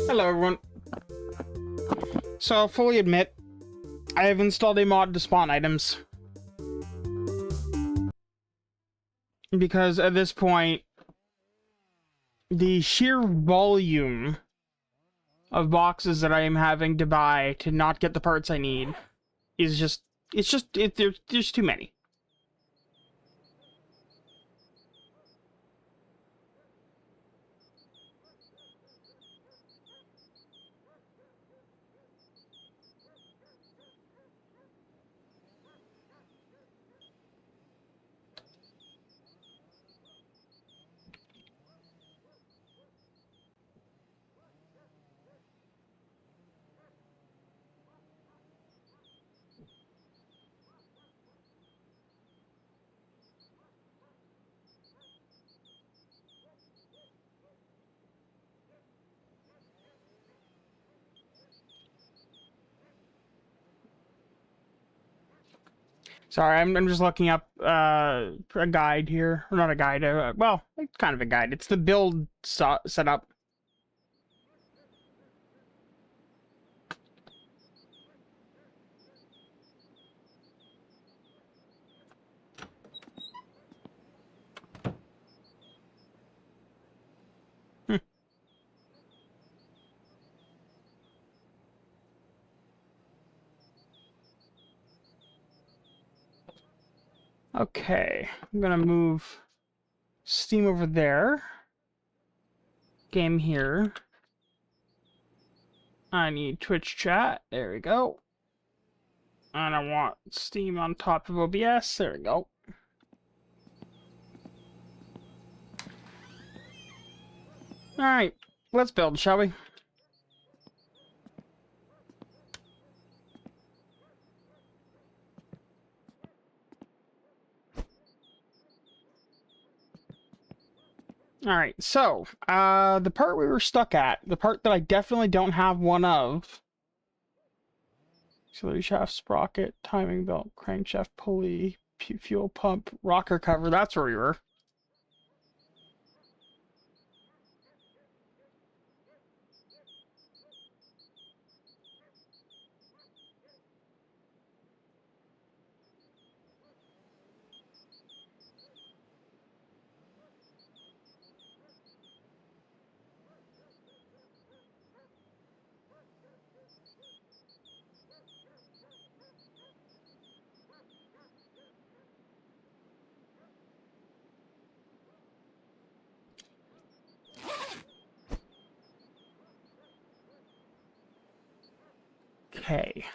Hello everyone. So I'll fully admit, I have installed a mod to spawn items. Because at this point, the sheer volume of boxes that I am having to buy to not get the parts I need is just, there's too many. Sorry, I'm just looking up a guide here. Or not a guide, well, it's kind of a guide. It's the build setup. Okay, I'm gonna move Steam over there. Game here. I need Twitch chat. There we go. And I want Steam on top of OBS. There we go. Alright, let's build, shall we? Alright, so, the part we were stuck at, the part that I definitely don't have one of. Auxiliary shaft, sprocket, timing belt, crankshaft, pulley, fuel pump, rocker cover, that's where we were.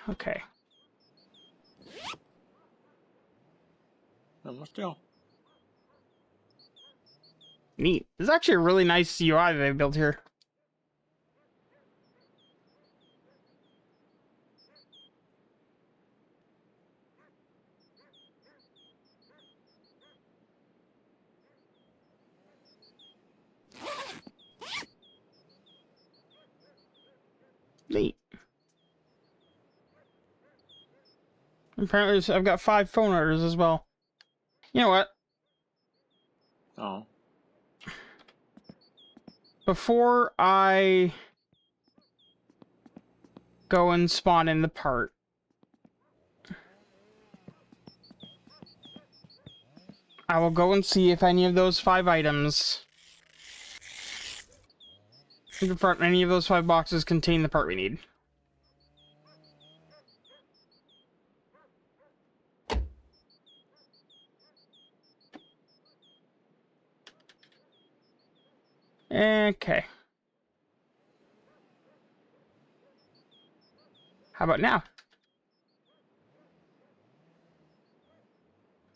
Okay. Still. Neat. This is actually a really nice UI they built here. Neat. Apparently, I've got 5 phone orders as well. You know what? Oh. Before I go and spawn in the part, I will go and see if any of those 5 items, any of those 5 boxes contain the part we need. Okay. How about now?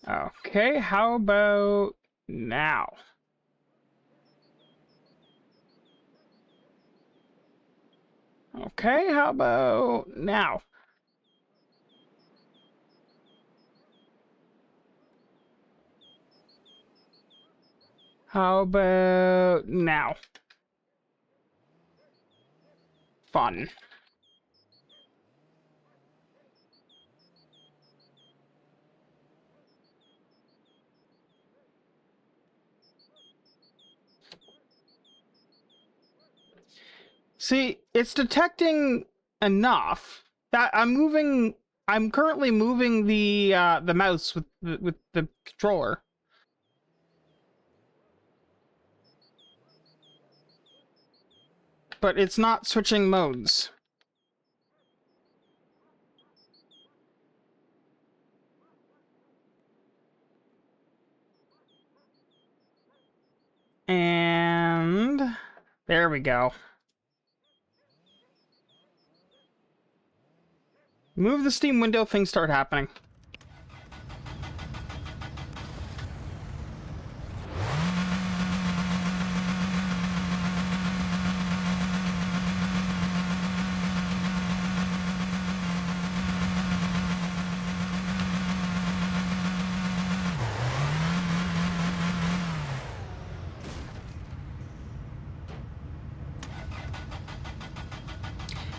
Okay, how about now? Okay, how about now? How about now? Fun. See, It's detecting enough that I'm currently moving the mouse with the controller. But it's not switching modes. And there we go. Move the Steam window, things start happening.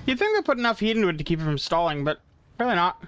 You'd think they put enough heat into it to keep it from stalling, but really not.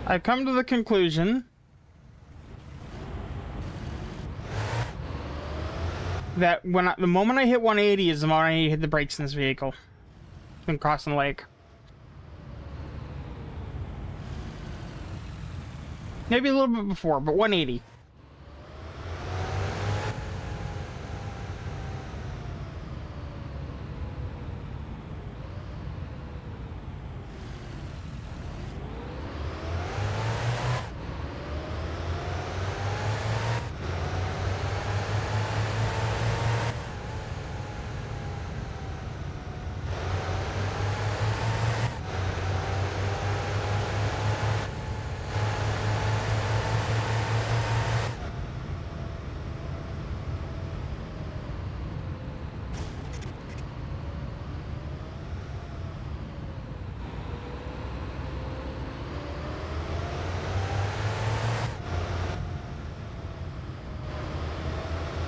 I've come to the conclusion that the moment I hit 180 is the moment I need to hit the brakes in this vehicle. When crossing the lake. Maybe a little bit before, but 180.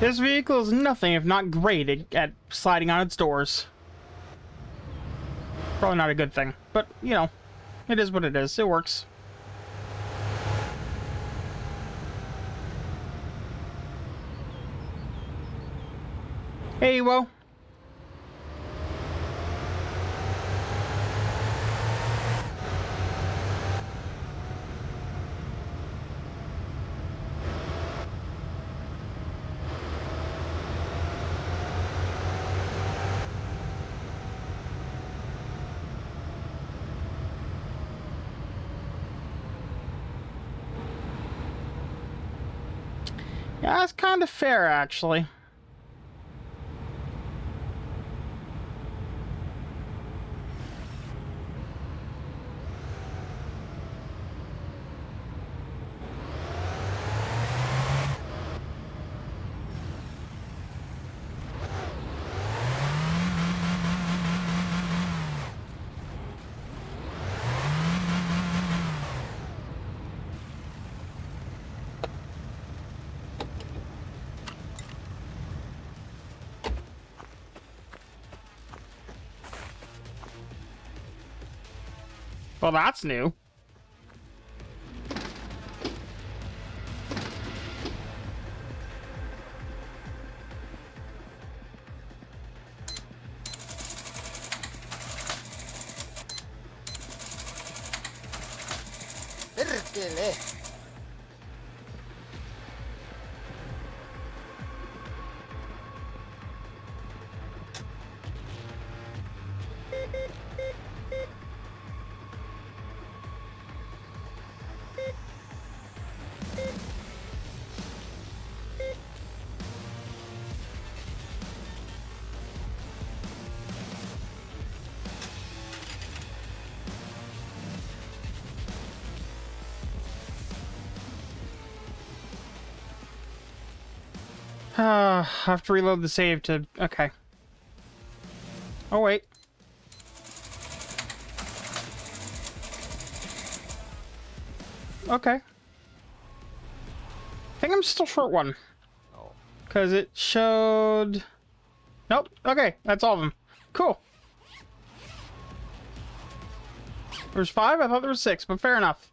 This vehicle is nothing if not great at sliding on its doors. Probably not a good thing, but, you know, it is what it is. It works. Hey, Wo. Yeah, that's kind of fair, actually. Well, that's new. Perkele. I have to reload the save to... Okay. Oh, wait. Okay. I think I'm still short one. Oh. Because it showed... Nope. Okay, that's all of them. Cool. There's 5? I thought there was 6, but fair enough.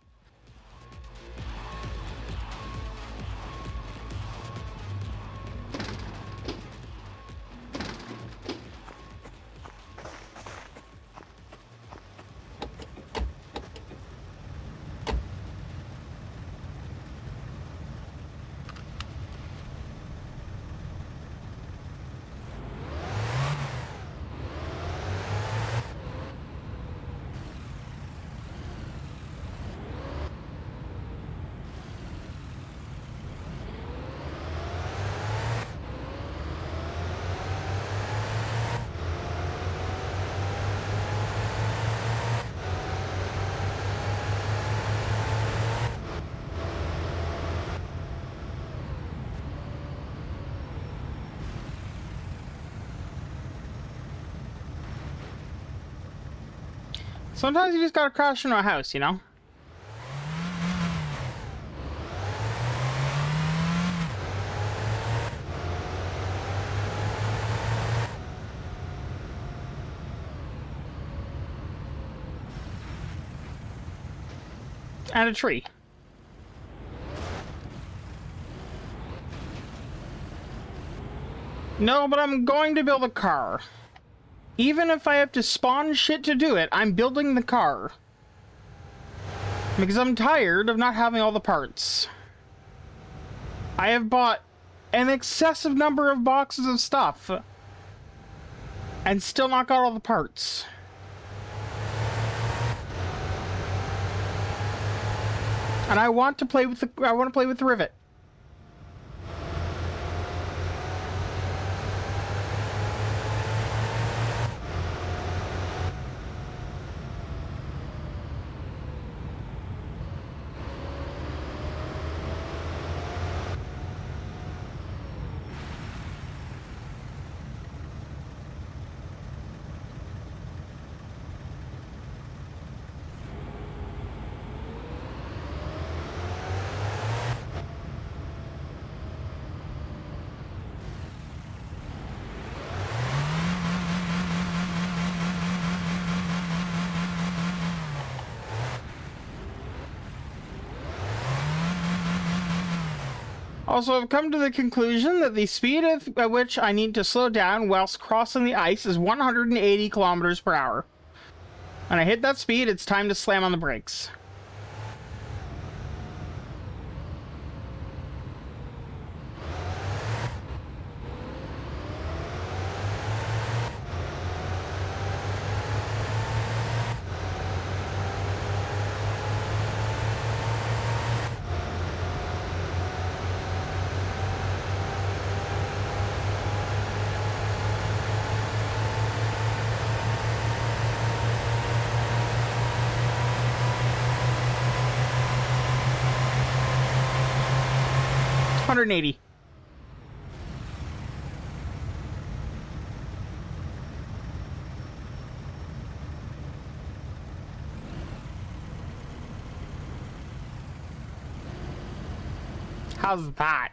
Sometimes you just gotta crash into a house, you know? And a tree. No, but I'm going to build a car. Even if I have to spawn shit to do it, I'm building the car. Because I'm tired of not having all the parts. I have bought an excessive number of boxes of stuff. And still not got all the parts. And I want to play with the rivet. Also, I've come to the conclusion that the speed at which I need to slow down whilst crossing the ice is 180 kilometers per hour. When I hit that speed, it's time to slam on the brakes. $180. How's that?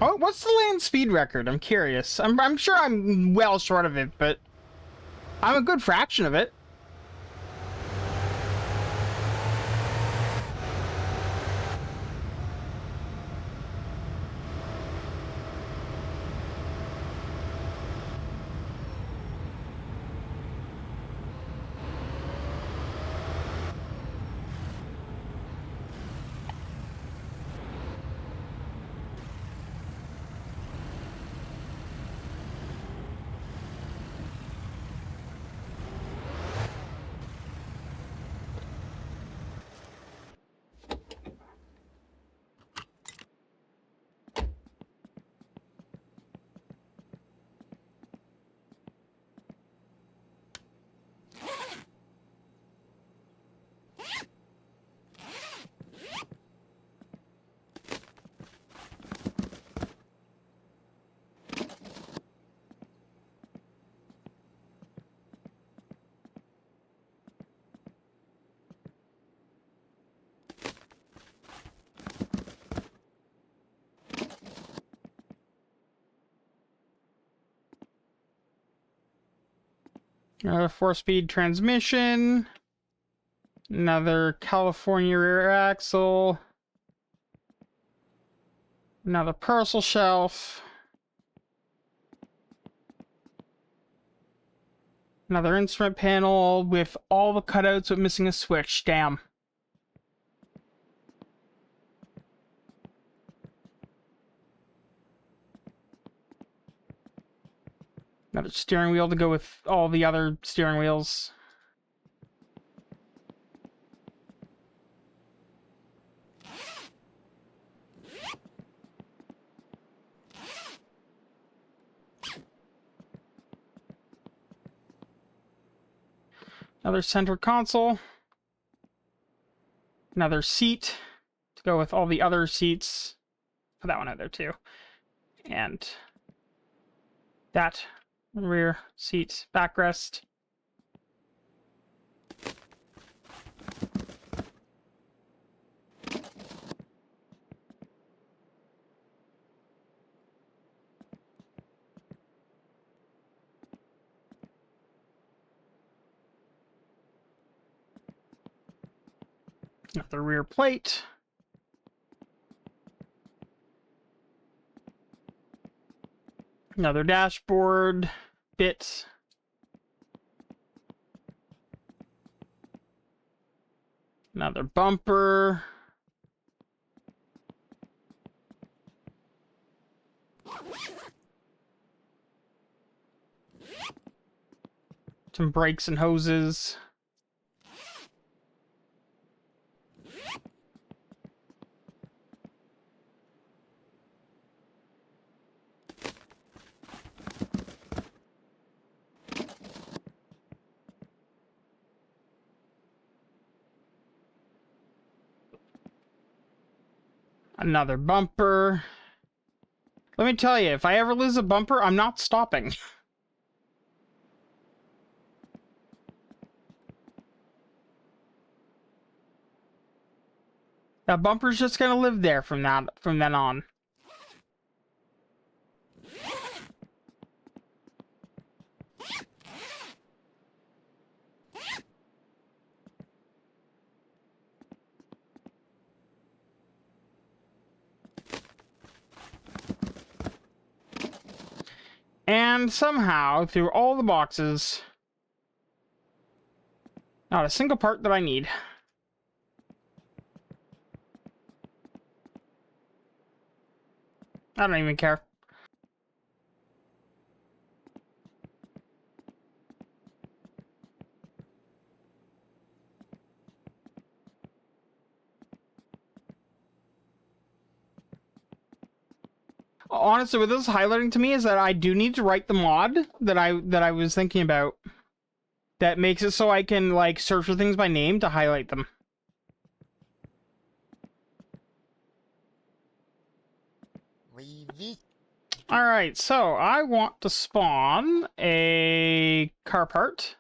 Oh, what's the land speed record? I'm curious. I'm sure I'm well short of it, but I'm a good fraction of it. Another 4-speed transmission. Another California rear axle. Another parcel shelf. Another instrument panel with all the cutouts but missing a switch. Damn. Another steering wheel to go with all the other steering wheels. Another center console. Another seat to go with all the other seats. Put that one out there too. And that rear seat backrest. Another rear plate. Another dashboard bit. Another bumper. Some brakes and hoses. Another bumper. Let me tell you, if I ever lose a bumper, I'm not stopping. That bumper's just gonna live there from then on. And somehow, through all the boxes, not a single part that I need. I don't even care. Honestly, what this is highlighting to me is that I do need to write the mod that I was thinking about. That makes it so I can, like, search for things by name to highlight them. Alright, so I want to spawn a car part.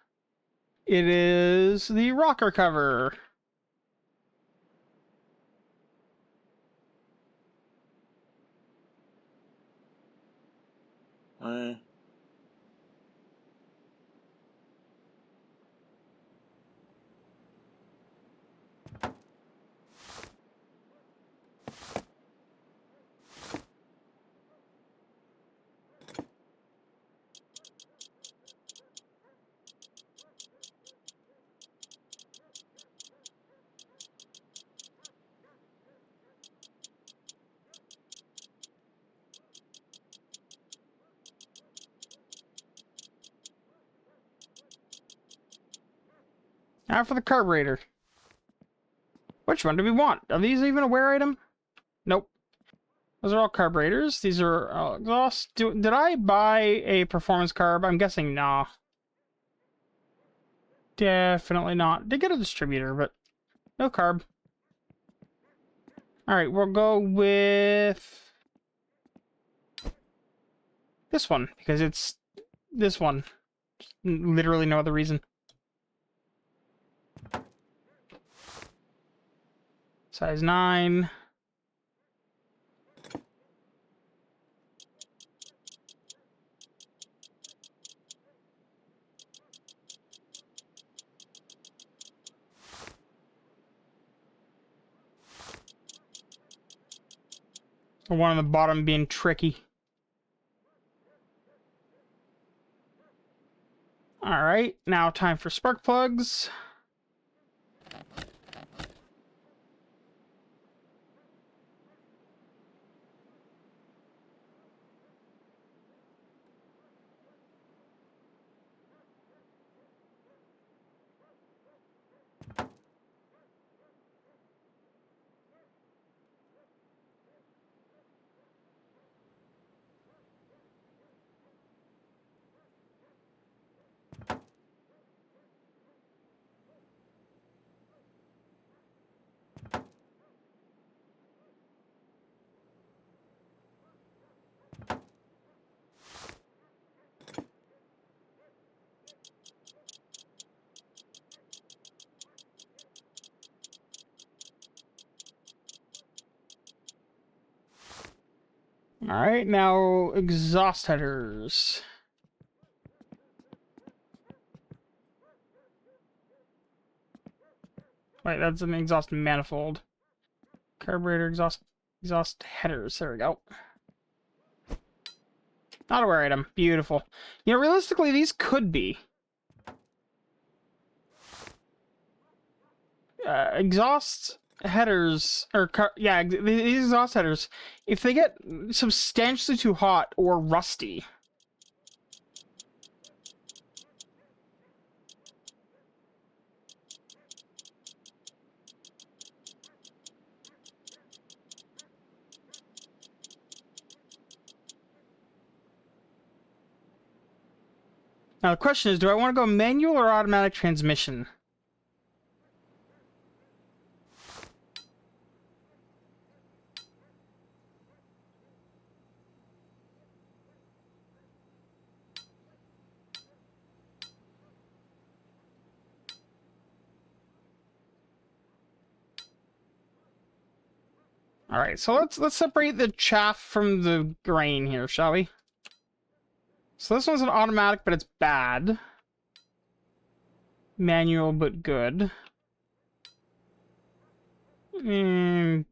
It is the rocker cover. Eh. Now for the carburetor. Which one do we want? Are these even a wear item? Nope. Those are all carburetors. These are exhaust. Did I buy a performance carb? I'm guessing nah. Definitely not. Did get a distributor, but no carb. Alright, we'll go with this one, because it's this one. Literally no other reason. Size 9. The one on the bottom being tricky. Alright, now time for spark plugs. Alright, now exhaust headers. Wait, that's an exhaust manifold. Carburetor, exhaust headers. There we go. Not a wear item. Beautiful. You know, realistically, these could be. Exhaust headers, or yeah, these exhaust headers, if they get substantially too hot or rusty, now the question is, do I want to go manual or automatic transmission? All right, so let's separate the chaff from the grain here, shall we? So this one's an automatic, but it's bad. Manual, but good. Gonna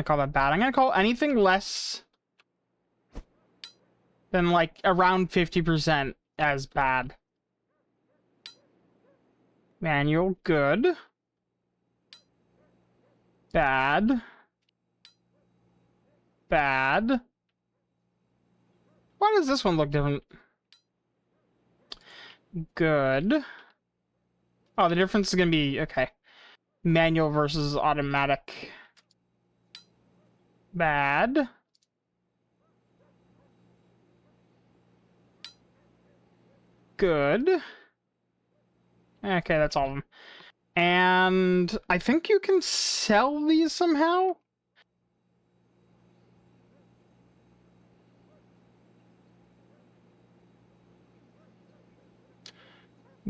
call that bad. I'm gonna call anything less than like around 50% as bad. Manual, good. Bad. Bad. Why does this one look different? Good. Oh, the difference is gonna be, okay. Manual versus automatic. Bad. Good. Okay, that's all of them. And I think you can sell these somehow?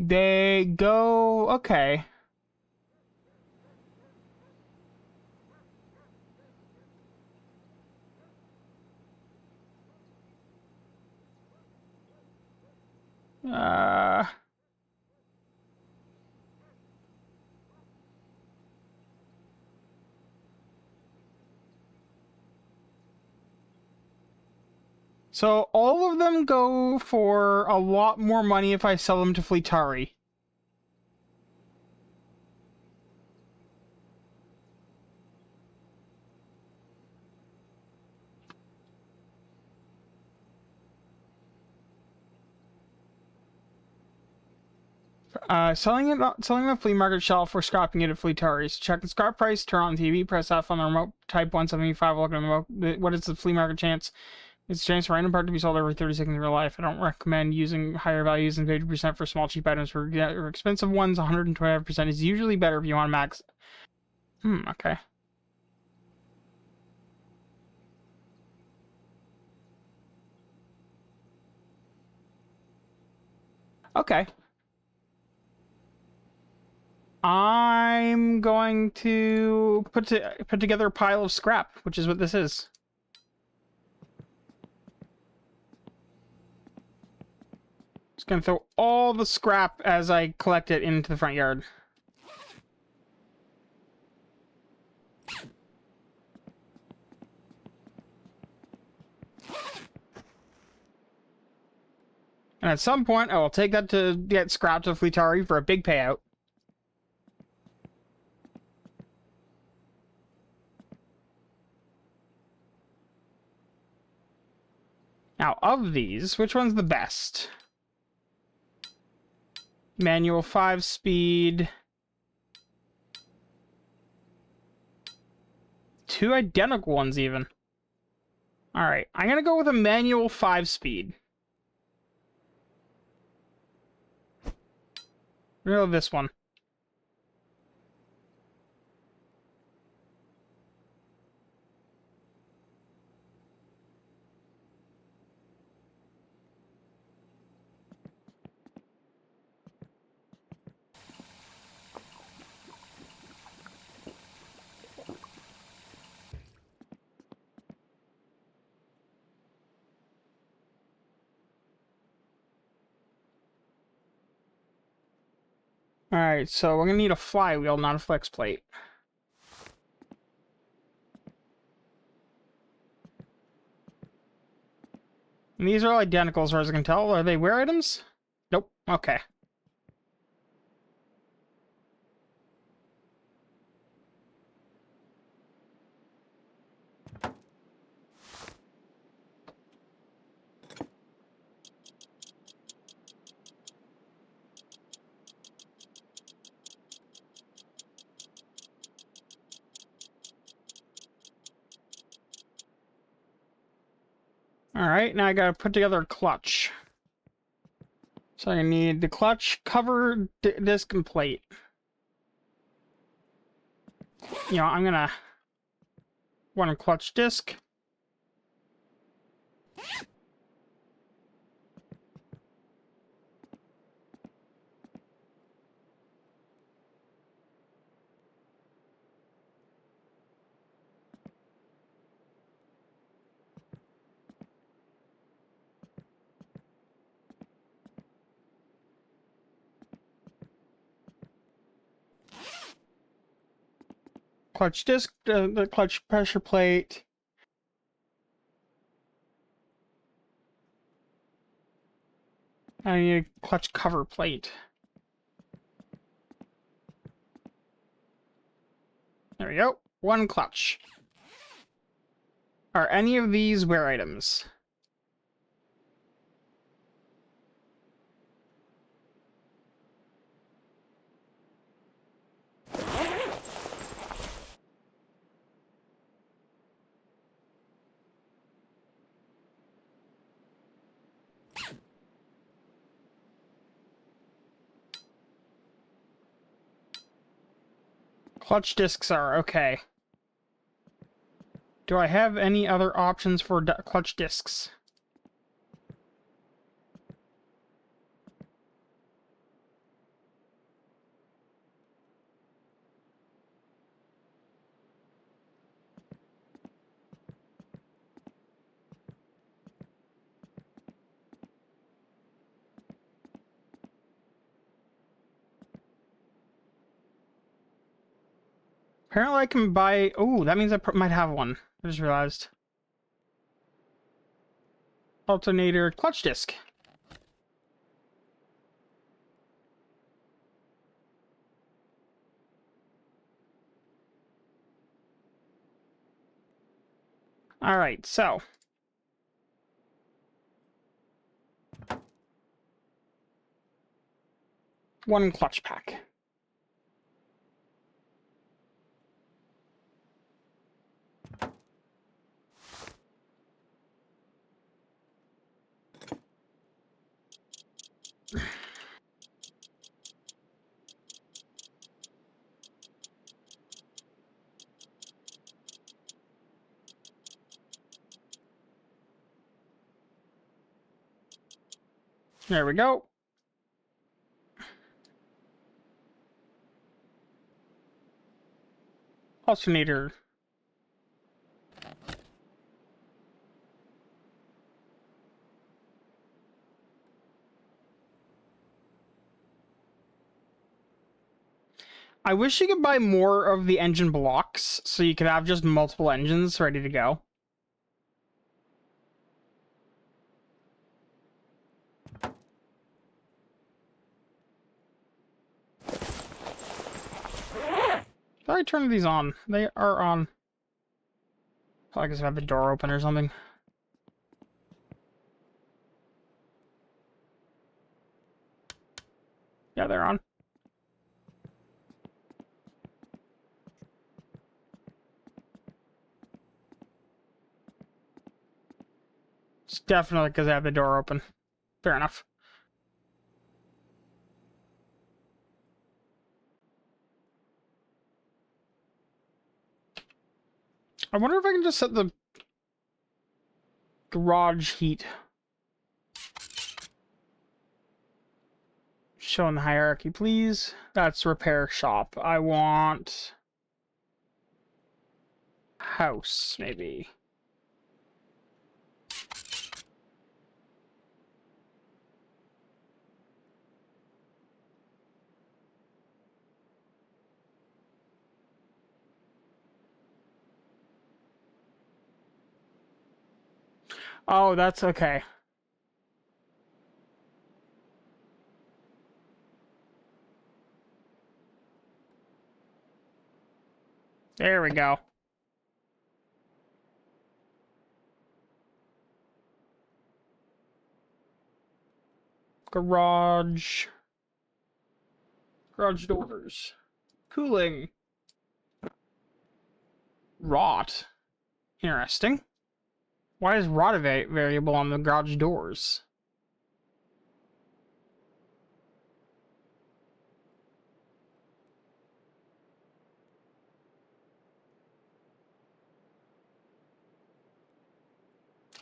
They go... okay. Uh... So all of them go for a lot more money if I sell them to Fleetari. Selling the flea market shelf or scrapping it at Fleetari's. Check the scrap price, turn on TV, press F on the remote, type 175, look at the remote. What is the flea market chance? It's a chance for random part to be sold every 30 seconds in real life. I don't recommend using higher values than 50% for small cheap items. For expensive ones, 125% is usually better if you want max. Okay. Okay. I'm going to put together a pile of scrap, which is what this is. Just gonna throw all the scrap as I collect it into the front yard. And at some point, I will take that to get scrap to Fleetari for a big payout. Now, of these, which one's the best? Manual 5-speed. 2 identical ones, even. Alright, I'm gonna go with a manual 5-speed. Real this one. Alright, so we're gonna need a flywheel, not a flex plate. And these are all identical as far as I can tell. Are they wear items? Nope. Okay. Alright, now I gotta put together a clutch. So I need the clutch, cover, disc, and plate. You know, I'm gonna want a clutch disc. Clutch disc, the clutch pressure plate. I need a clutch cover plate. There we go. One clutch. Are any of these wear items? Clutch discs are okay. Do I have any other options for clutch discs? Apparently I can buy... Oh, that means I might have one. I just realized. Alternator clutch disc. Alright, so... one clutch pack. There we go. Alternator. I wish you could buy more of the engine blocks, so you could have just multiple engines ready to go. Did I turn these on? They are on. I guess I have the door open or something. Yeah, they're on. It's definitely because I have the door open. Fair enough. I wonder if I can just set the garage heat. Show in the hierarchy, please. That's repair shop. I want... house, maybe. Oh, that's okay. There we go. Garage. Garage doors. Cooling. Rot. Interesting. Why is rot a variable on the garage doors?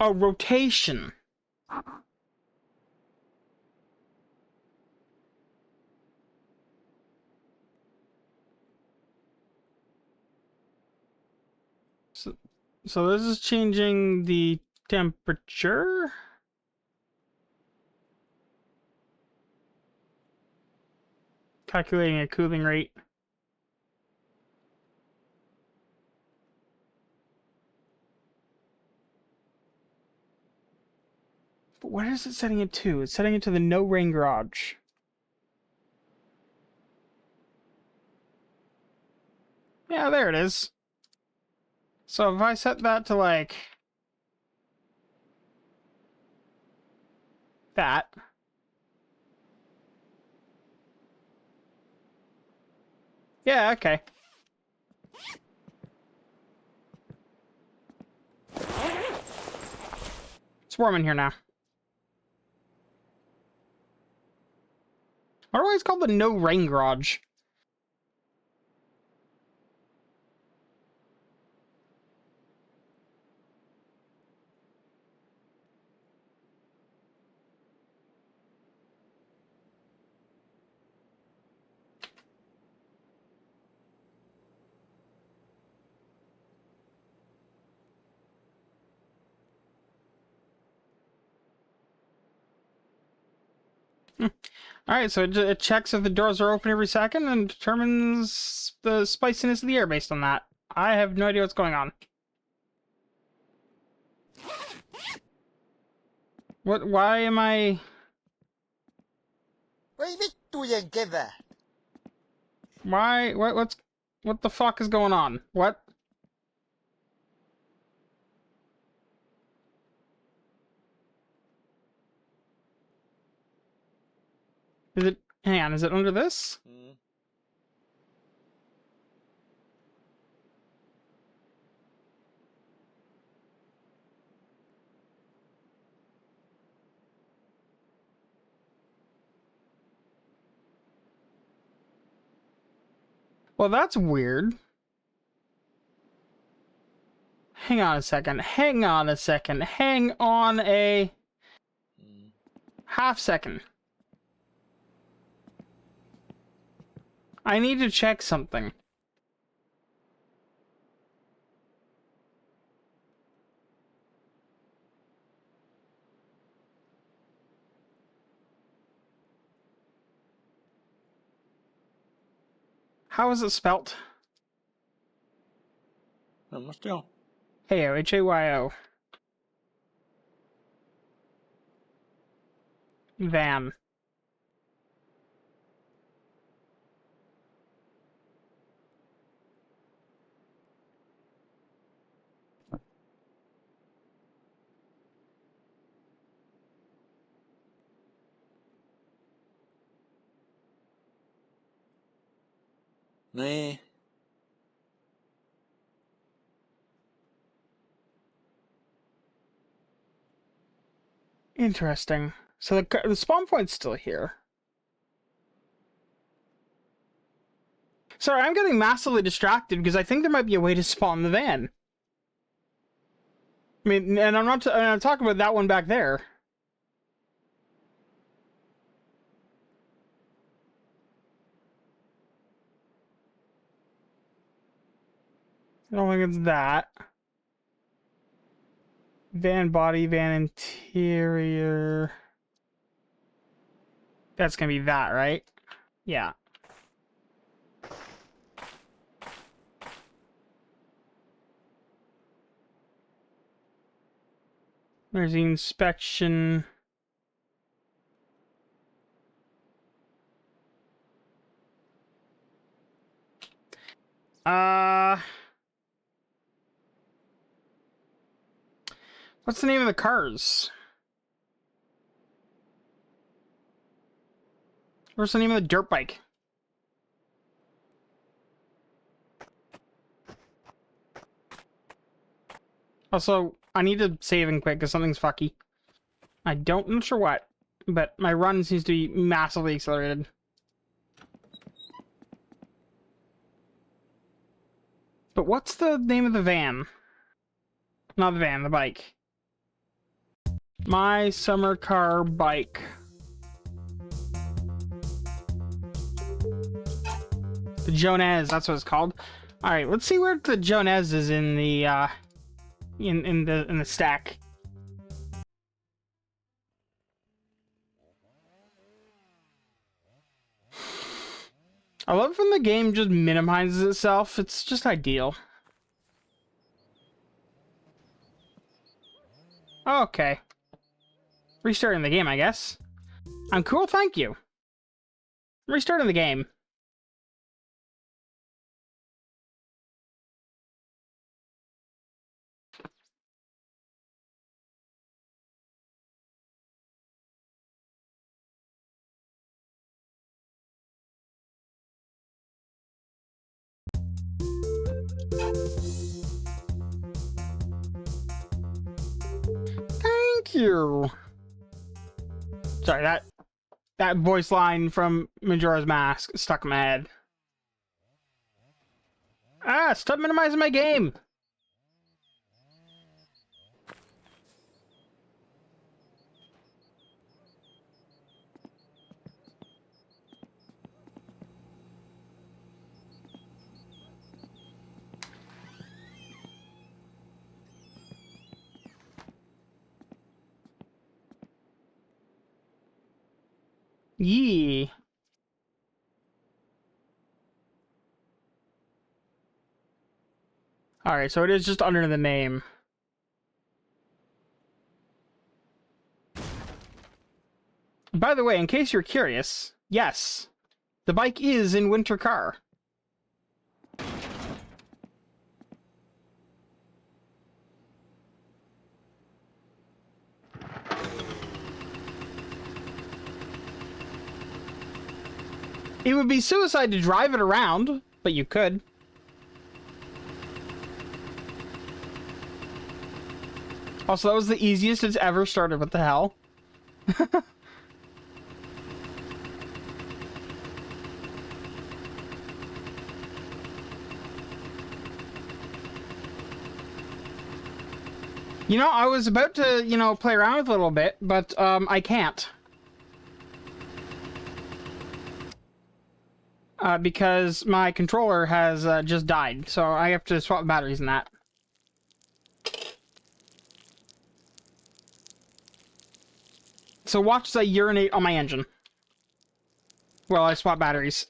Oh, rotation. So this is changing the temperature? Calculating a cooling rate. But what is it setting it to? It's setting it to the no rain garage. Yeah, there it is. So if I set that to like that. Yeah, okay. It's warm in here now. I wonder why it's called the no rain garage. Alright, so it checks if the doors are open every second and determines the spiciness of the air based on that. I have no idea what's going on. Why am I... What the fuck is going on? What? Is it... Hang on, is it under this? Mm. Well, that's weird. Hang on a second. Hang on a second. Hang on a... Mm. half second. I need to check something. How is it spelt? Men still. Heyo, H-A-Y-O. Van. Nej. Interesting. So the spawn point's still here. Sorry, I'm getting massively distracted because I think there might be a way to spawn the van. I mean, and I'm talking about that one back there. I don't think it's that. Van body, van interior. That's gonna be that, right? Yeah. There's the inspection. What's the name of the cars? What's the name of the dirt bike? Also, I need to save and quick because something's fucky. I'm not sure what, but my run seems to be massively accelerated. But what's the name of the van? Not the van, the bike. My summer car bike. The Jones, that's what it's called. All right, let's see where the Jones is in the in the stack. I love when the game just minimizes itself. It's just ideal. Okay. Restarting the game, I guess. I'm cool, thank you. Restarting the game. Thank you. Sorry, that voice line from Majora's Mask stuck in my head. Ah, stop minimizing my game. Yee. Alright, so it is just under the name. By the way, in case you're curious, yes, the bike is in winter car. It would be suicide to drive it around, but you could. Also, that was the easiest it's ever started. What the hell? You know, I was about to, you know, play around with it a little bit, but, I can't. Because my controller has, just died, so I have to swap batteries in that. So watch as I urinate on my engine. While I swap batteries.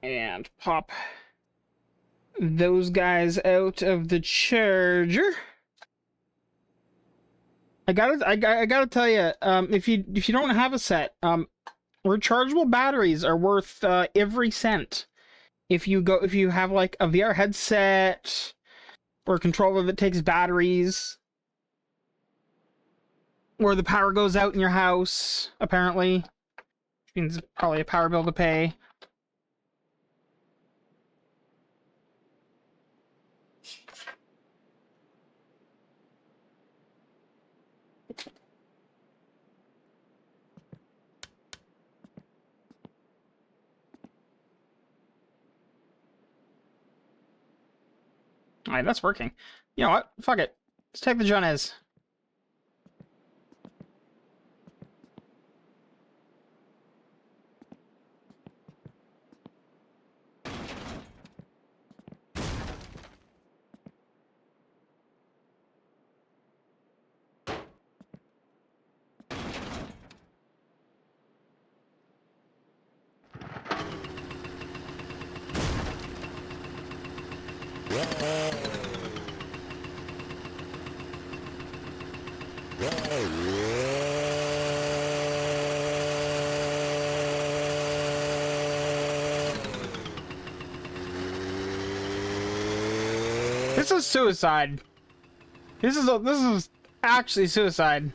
And pop those guys out of the charger. I gotta tell you, if you don't have a set, rechargeable batteries are worth every cent. If you have like a VR headset or a controller that takes batteries, or the power goes out in your house, apparently, which means probably a power bill to pay. Alright, that's working. You know what? Fuck it. Let's take the Jones. This is suicide. This is actually suicide.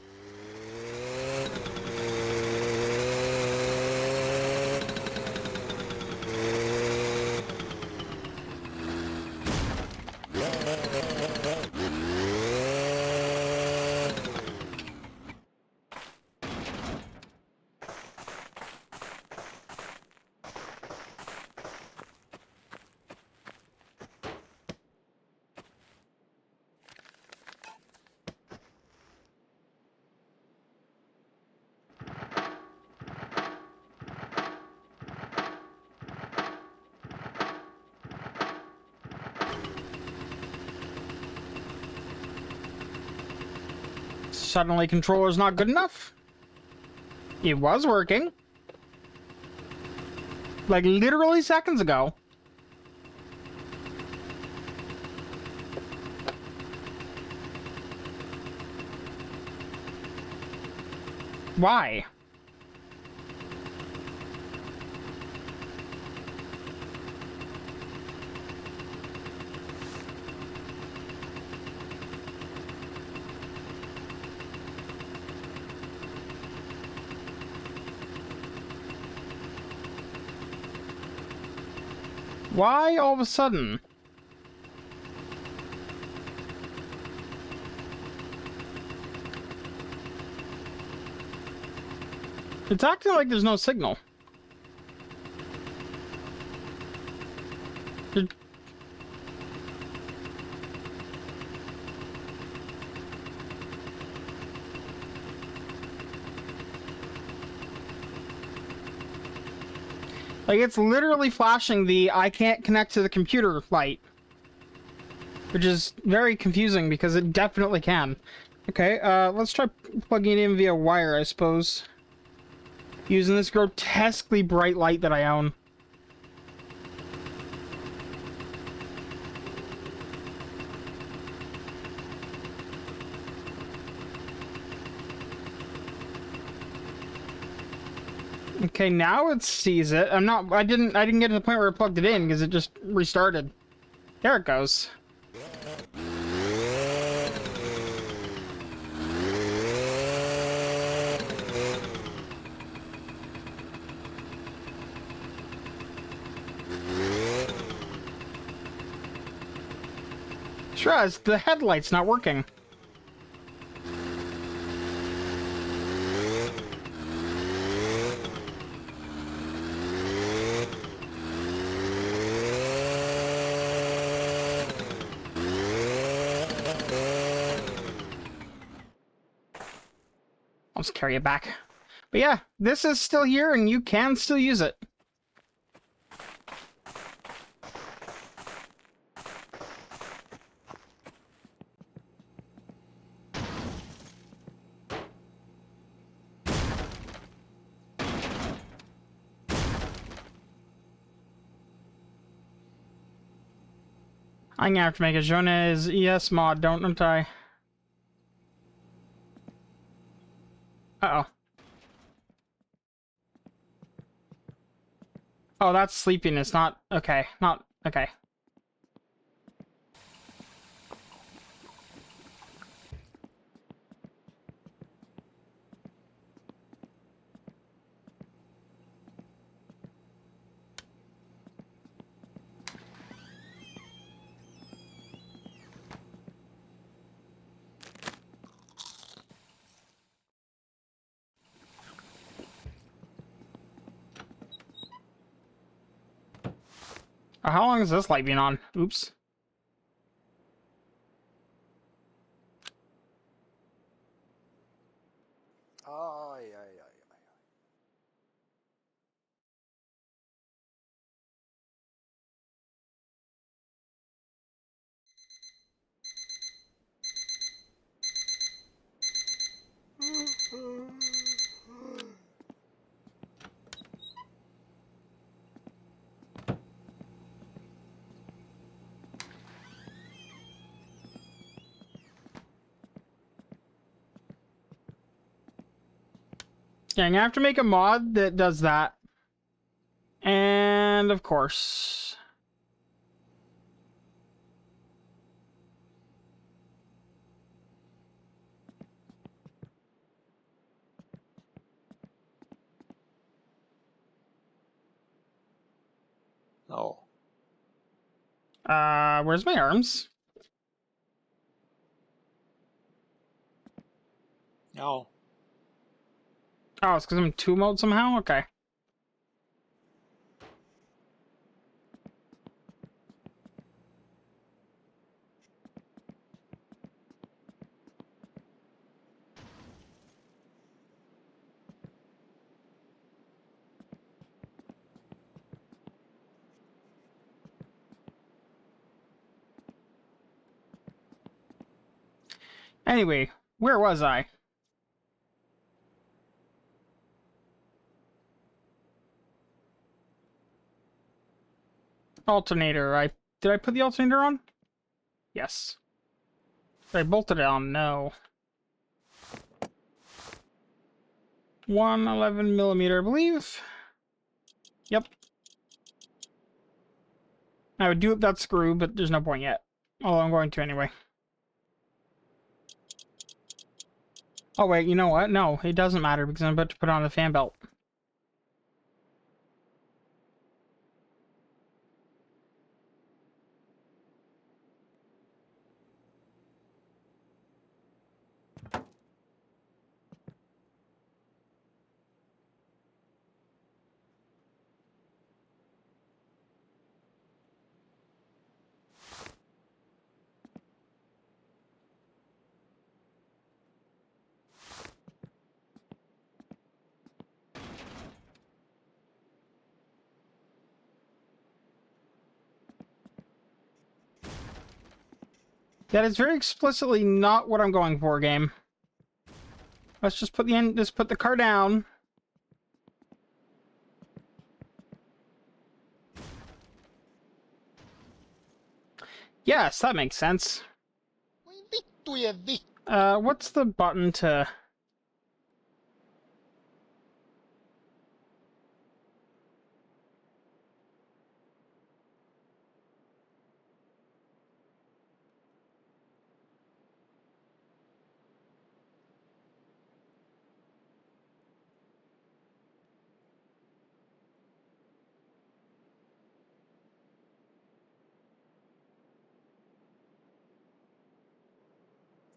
Suddenly controller's not good enough? It was working. Like literally seconds ago. Why? Why all of a sudden? It's acting like there's no signal. Like, it's literally flashing the I can't connect to the computer light. which is very confusing because it definitely can. Okay, let's try plugging it in via wire, I suppose. Using this grotesquely bright light that I own. Okay, now it sees it. I didn't get to the point where I plugged it in because it just restarted. There it goes. Sure, the headlight's not working. I'll just carry it back. But yeah, this is still here and you can still use it. I'm gonna have to make a Jones ES mod, don't I? Uh-oh. Oh, that's sleepiness, not... Okay, not... Okay. How long has this light been on? Oops. Ay, ay, ay, ay. Yeah, I'm gonna have to make a mod that does that. And, of course... No. Where's my arms? No. Oh, it's because I'm in 2 mode somehow? Okay. Anyway, where was I? Alternator. Did I put the alternator on? Yes. Did I bolted it on? No. 111mm, I believe. Yep. I would do up that screw, but there's no point yet. Although I'm going to anyway. Oh wait, you know what? No, it doesn't matter because I'm about to put on the fan belt. That is very explicitly not what I'm going for, game. Let's just put the car down. Yes, that makes sense. What's the button to...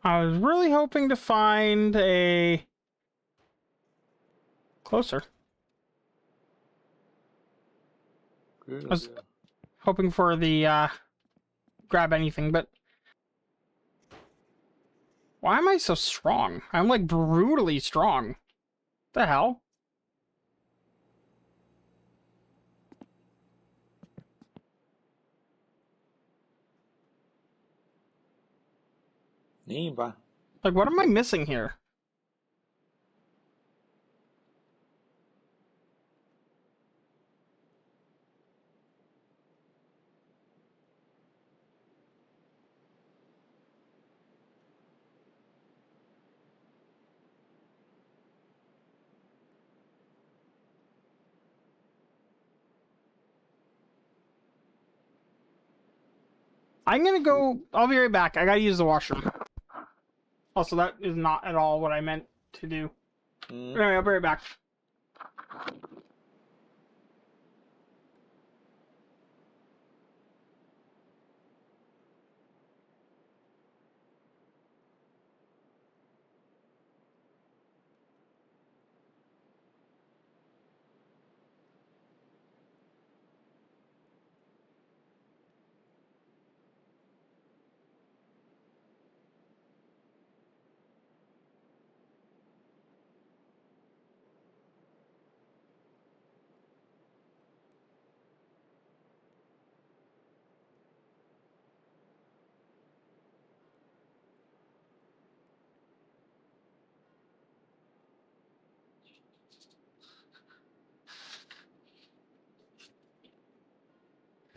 I was really hoping to find a... Closer. I was hoping for the, grab anything, but... Why am I so strong? I'm, like, brutally strong. The hell? Niinpä. Like, what am I missing here? I'm gonna go... I'll be right back. I gotta use the washroom. Also, that is not at all what I meant to do. Anyway, I'll be right back.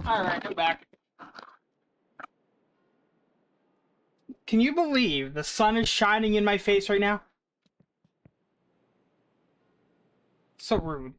Alright, I'm back. Can you believe the sun is shining in my face right now? So rude.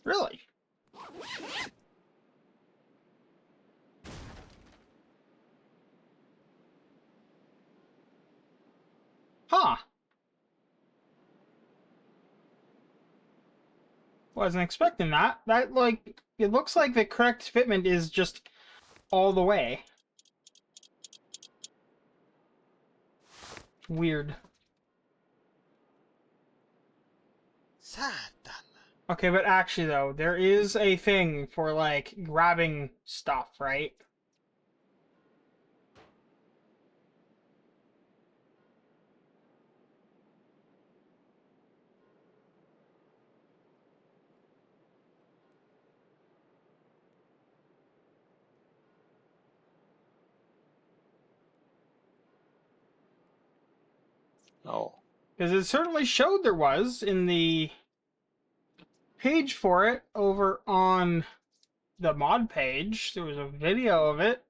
Really? Huh. Wasn't expecting that. That, like, it looks like the correct fitment is just all the way. Weird. Säätän. Okay, but actually, though, there is a thing for, like, grabbing stuff, right? No. Because it certainly showed there was in the page for it over on the mod page. There was a video of it.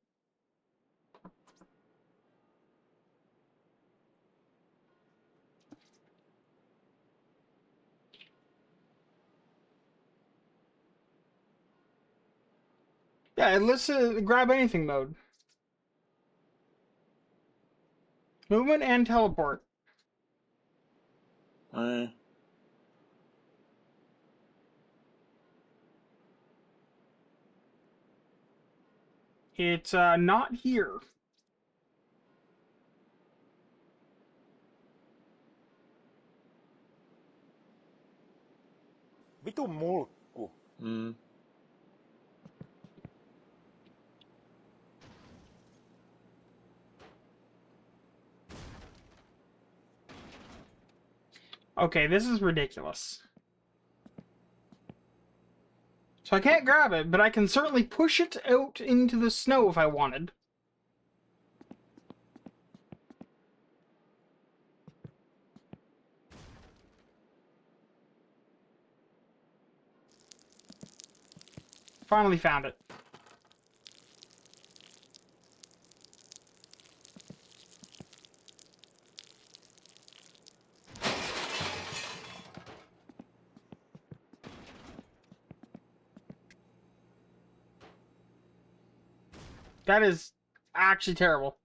Yeah, it lists grab anything mode. Movement and teleport. It's not here. Vitun mulkku. Okay, this is ridiculous. So I can't grab it, but I can certainly push it out into the snow if I wanted. Finally found it. That is actually terrible.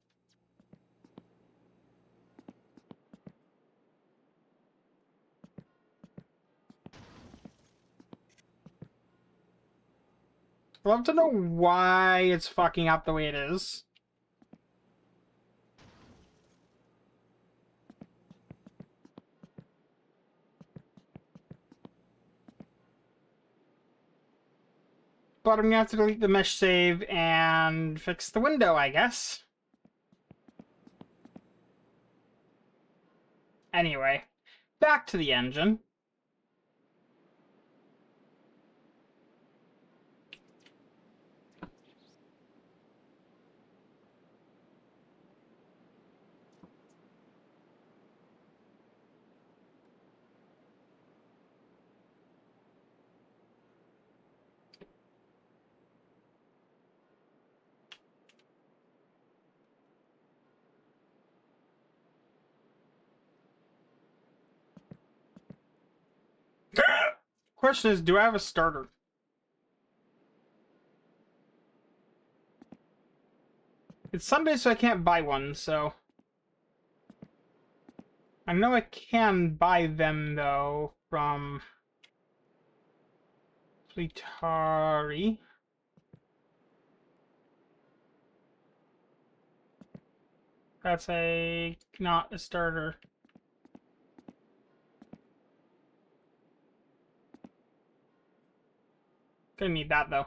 I'd love to know why it's fucking up the way it is. But I'm gonna have to delete the mesh save and fix the window, I guess. Anyway, back to the engine. Question is, do I have a starter? It's Sunday, so I can't buy one, so... I know I can buy them, though, from... Fleetari. That's not a starter. Gonna need that, though.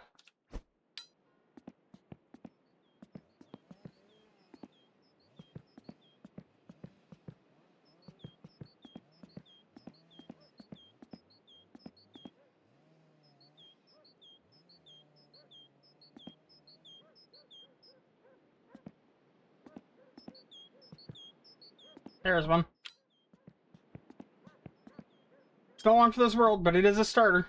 There's one. It's no long for this world, but it is a starter.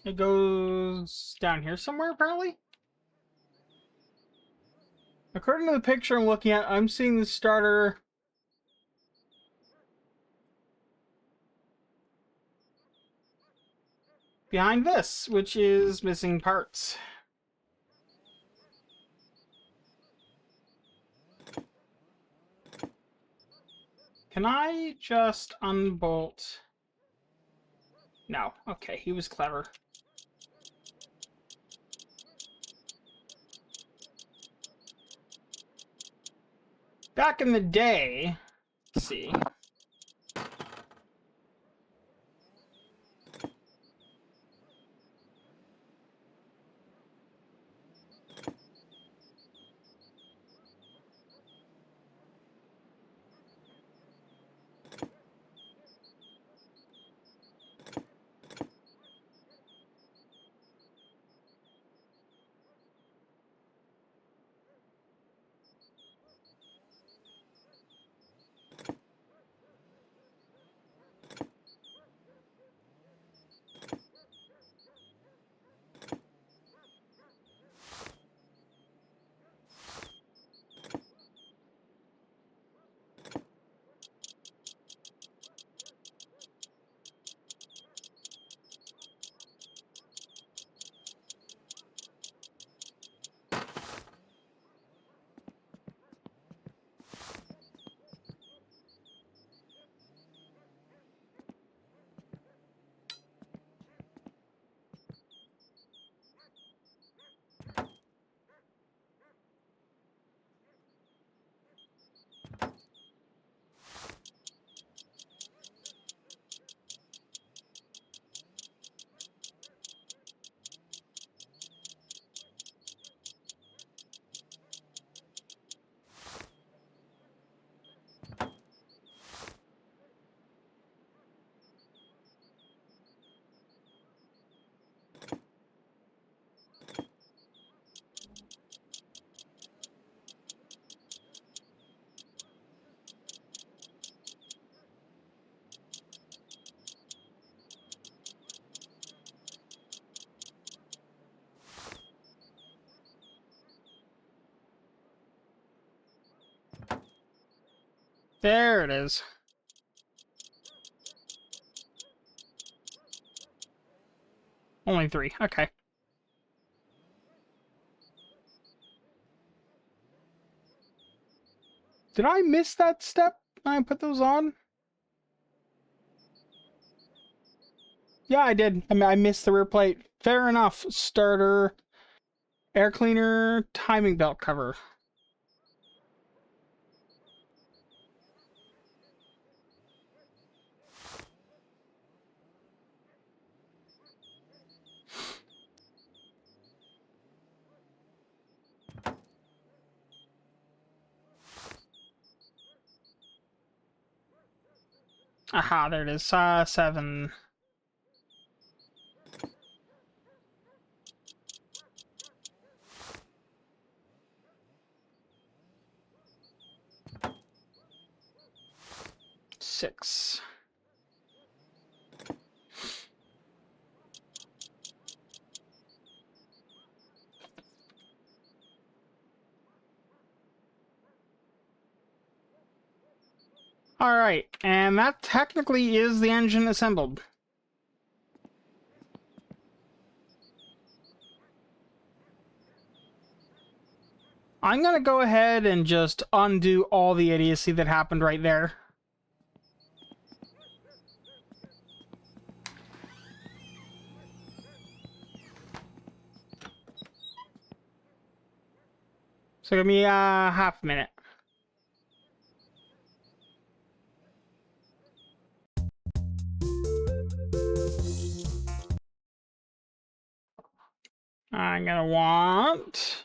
It goes down here somewhere, apparently? According to the picture I'm looking at, I'm seeing the starter... behind this, which is missing parts. Can I just unbolt? No. Okay, he was clever. Back in the day, let's see. There it is. Only 3. Okay. Did I miss that step when I put those on? Yeah, I did. I mean, I missed the rear plate. Fair enough. Starter, air cleaner, timing belt cover. Aha, there it is. 7. Six. Alright, and that technically is the engine assembled. I'm gonna go ahead and just undo all the idiocy that happened right there. So give me half a minute. I'm gonna want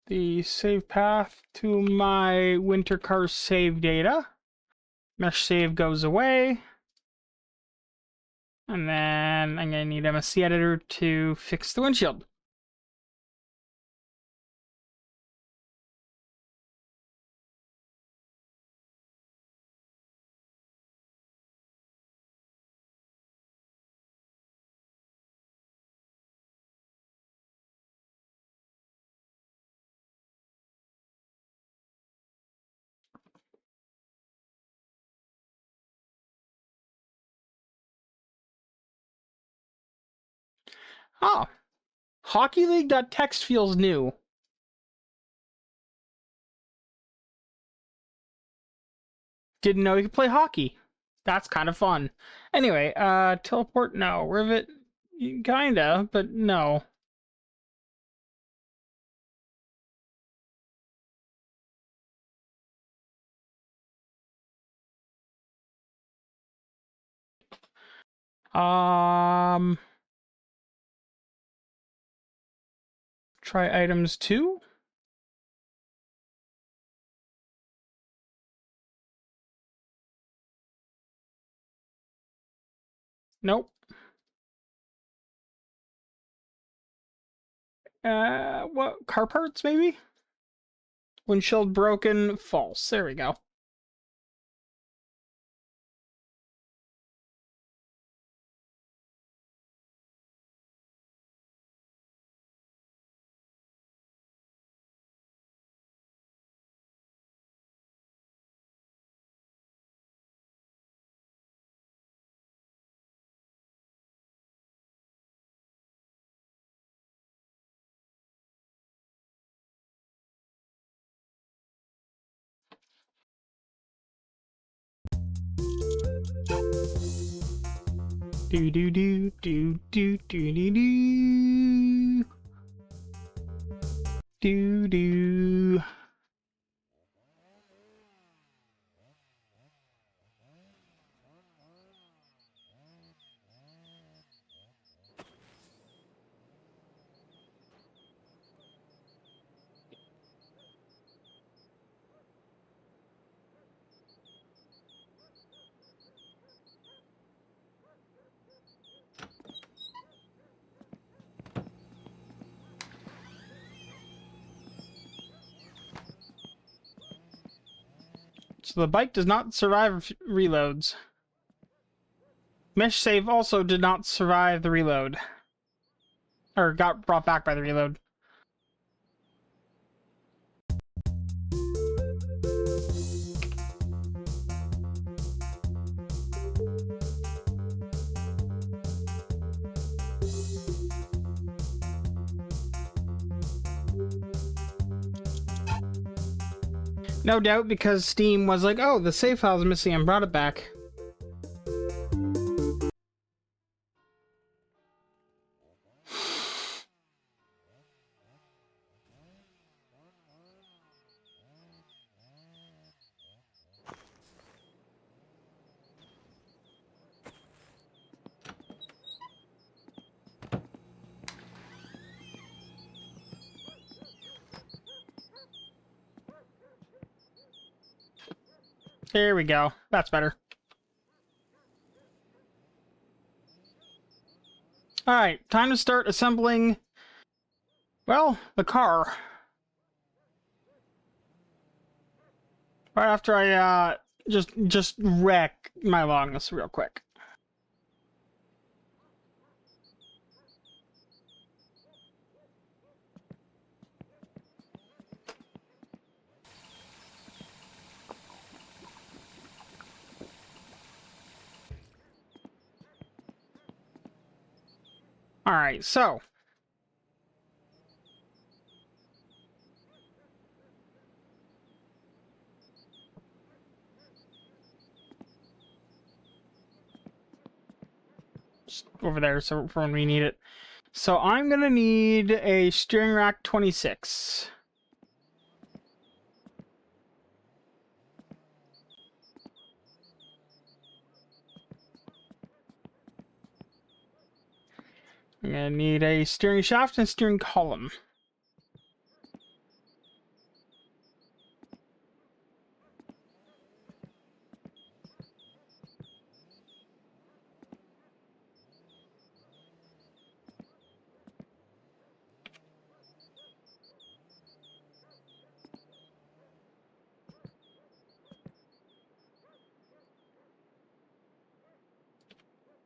the save path to my winter car save data. Mesh save goes away. And then I'm gonna need MSC editor to fix the windshield. Oh, Hockey League.txt feels new. Didn't know you could play hockey. That's kind of fun. Anyway, teleport, no. Rivet, kinda, but no. Um, try items 2. Nope. What? Car parts, maybe? Windshield broken, false. There we go. Do do do do do do do do do do. So the bike does not survive reloads. Mesh save also did not survive the reload. Or got brought back by the reload. No doubt because Steam was like, oh, the save file's missing and brought it back. There we go. That's better. Alright, time to start assembling, well, the car. Right after I, just wreck my Longus real quick. Alright, so. Just over there so for when we need it. So I'm gonna need a steering rack 26. I'm gonna need a steering shaft and a steering column.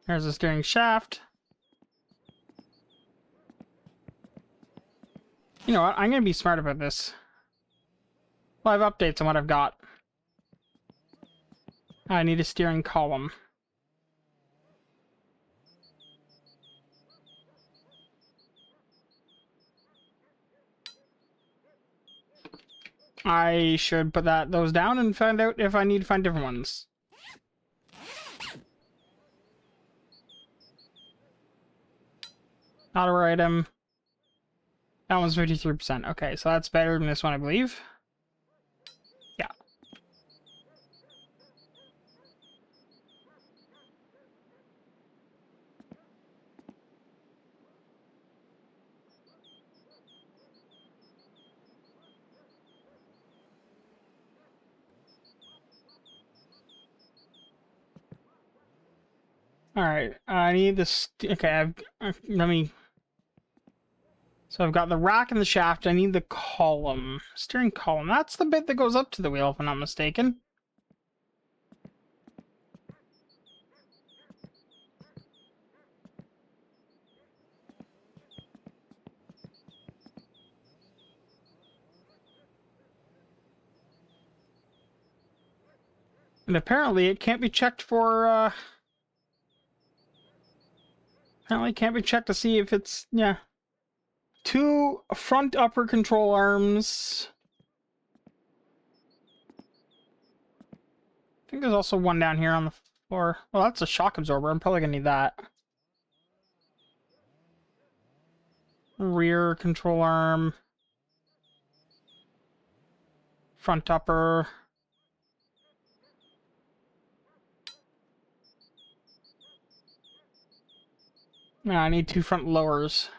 There's the steering shaft. You know what? I'm gonna be smart about this. Well, I have updates on what I've got. I need a steering column. I should put those down and find out if I need to find different ones. Auto item. That one's 53%. Okay, so that's better than this one, I believe. Yeah. Alright, I need this. Okay, let me. So I've got the rack and the shaft. I need the column. Steering column. That's the bit that goes up to the wheel, if I'm not mistaken. And apparently it can't be checked for, apparently it can't be checked to see if it's, yeah. 2 front upper control arms. I think there's also one down here on the floor. Well, that's a shock absorber. I'm probably gonna need that. Rear control arm. Front upper. No, I need 2 front lowers.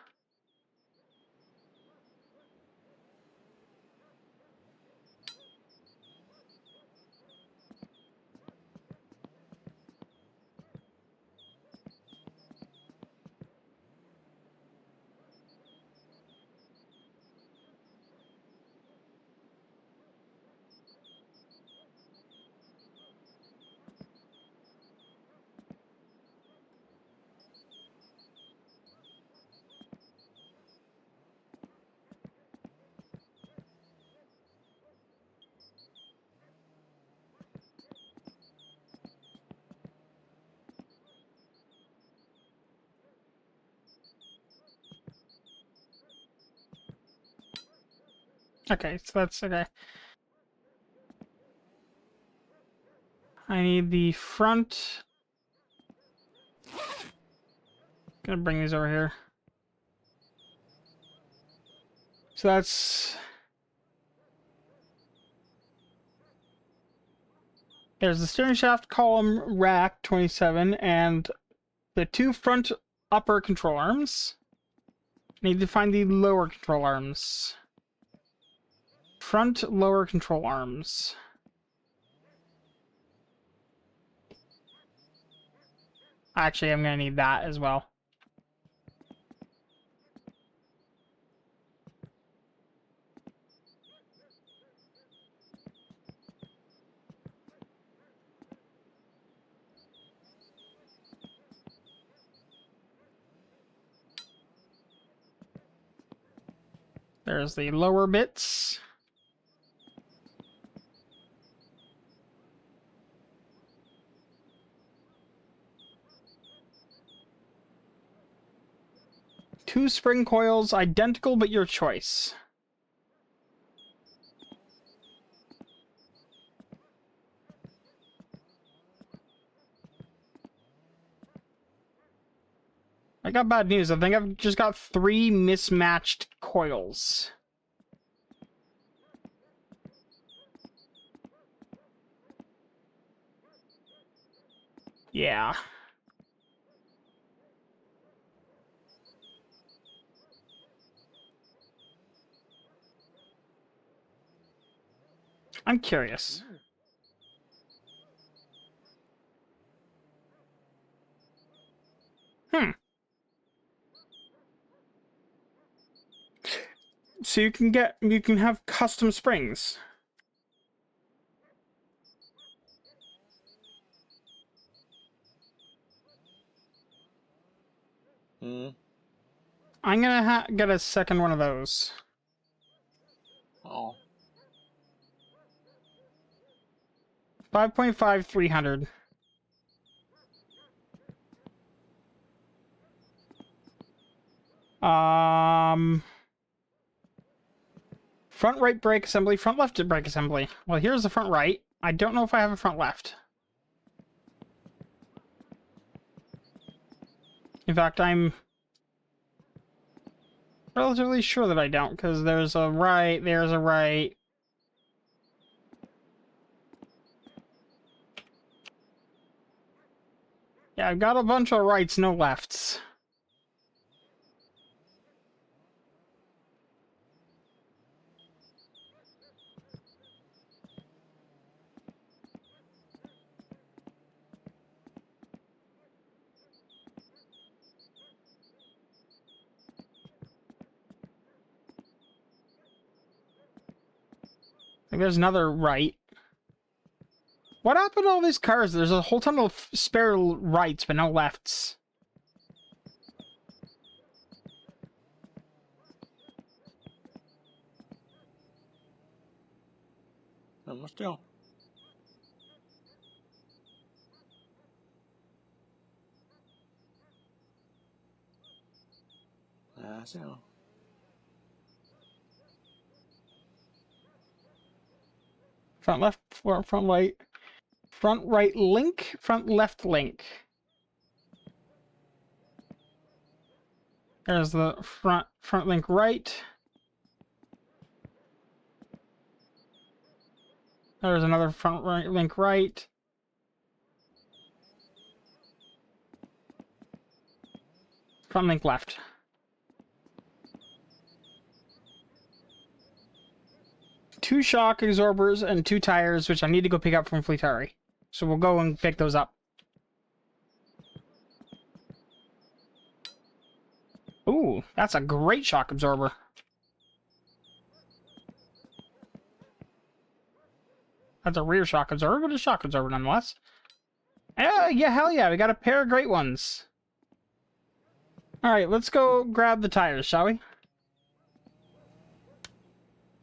Okay, so that's okay. I need the front. Gonna bring these over here. So that's... There's the steering shaft column rack 27 and the two front upper control arms. Need to find the lower control arms. Front lower control arms. Actually, I'm gonna need that as well. There's the lower bits. Two spring coils, identical but your choice. I got bad news. I think I've just got 3 mismatched coils. Yeah. I'm curious. So you can have custom springs. Hmm. I'm gonna get a second one of those. Oh. 5.5, 300. Front right brake assembly, front left brake assembly. Well, here's the front right. I don't know if I have a front left. In fact, I'm relatively sure that I don't, because there's a right, there's a right. Yeah, I've got a bunch of rights, no lefts. Like, there's another right. What happened to all these cars? There's a whole ton of spare rights, but no lefts. Still. So. Front left, front right. Front right link, front left link. There's the front link right. There's another front right link right. Front link left. Two shock absorbers and 2 tires, which I need to go pick up from Fleetari. So we'll go and pick those up. Ooh, that's a great shock absorber. That's a rear shock absorber, but a shock absorber nonetheless. Yeah, hell yeah, we got a pair of great ones. Alright, let's go grab the tires, shall we?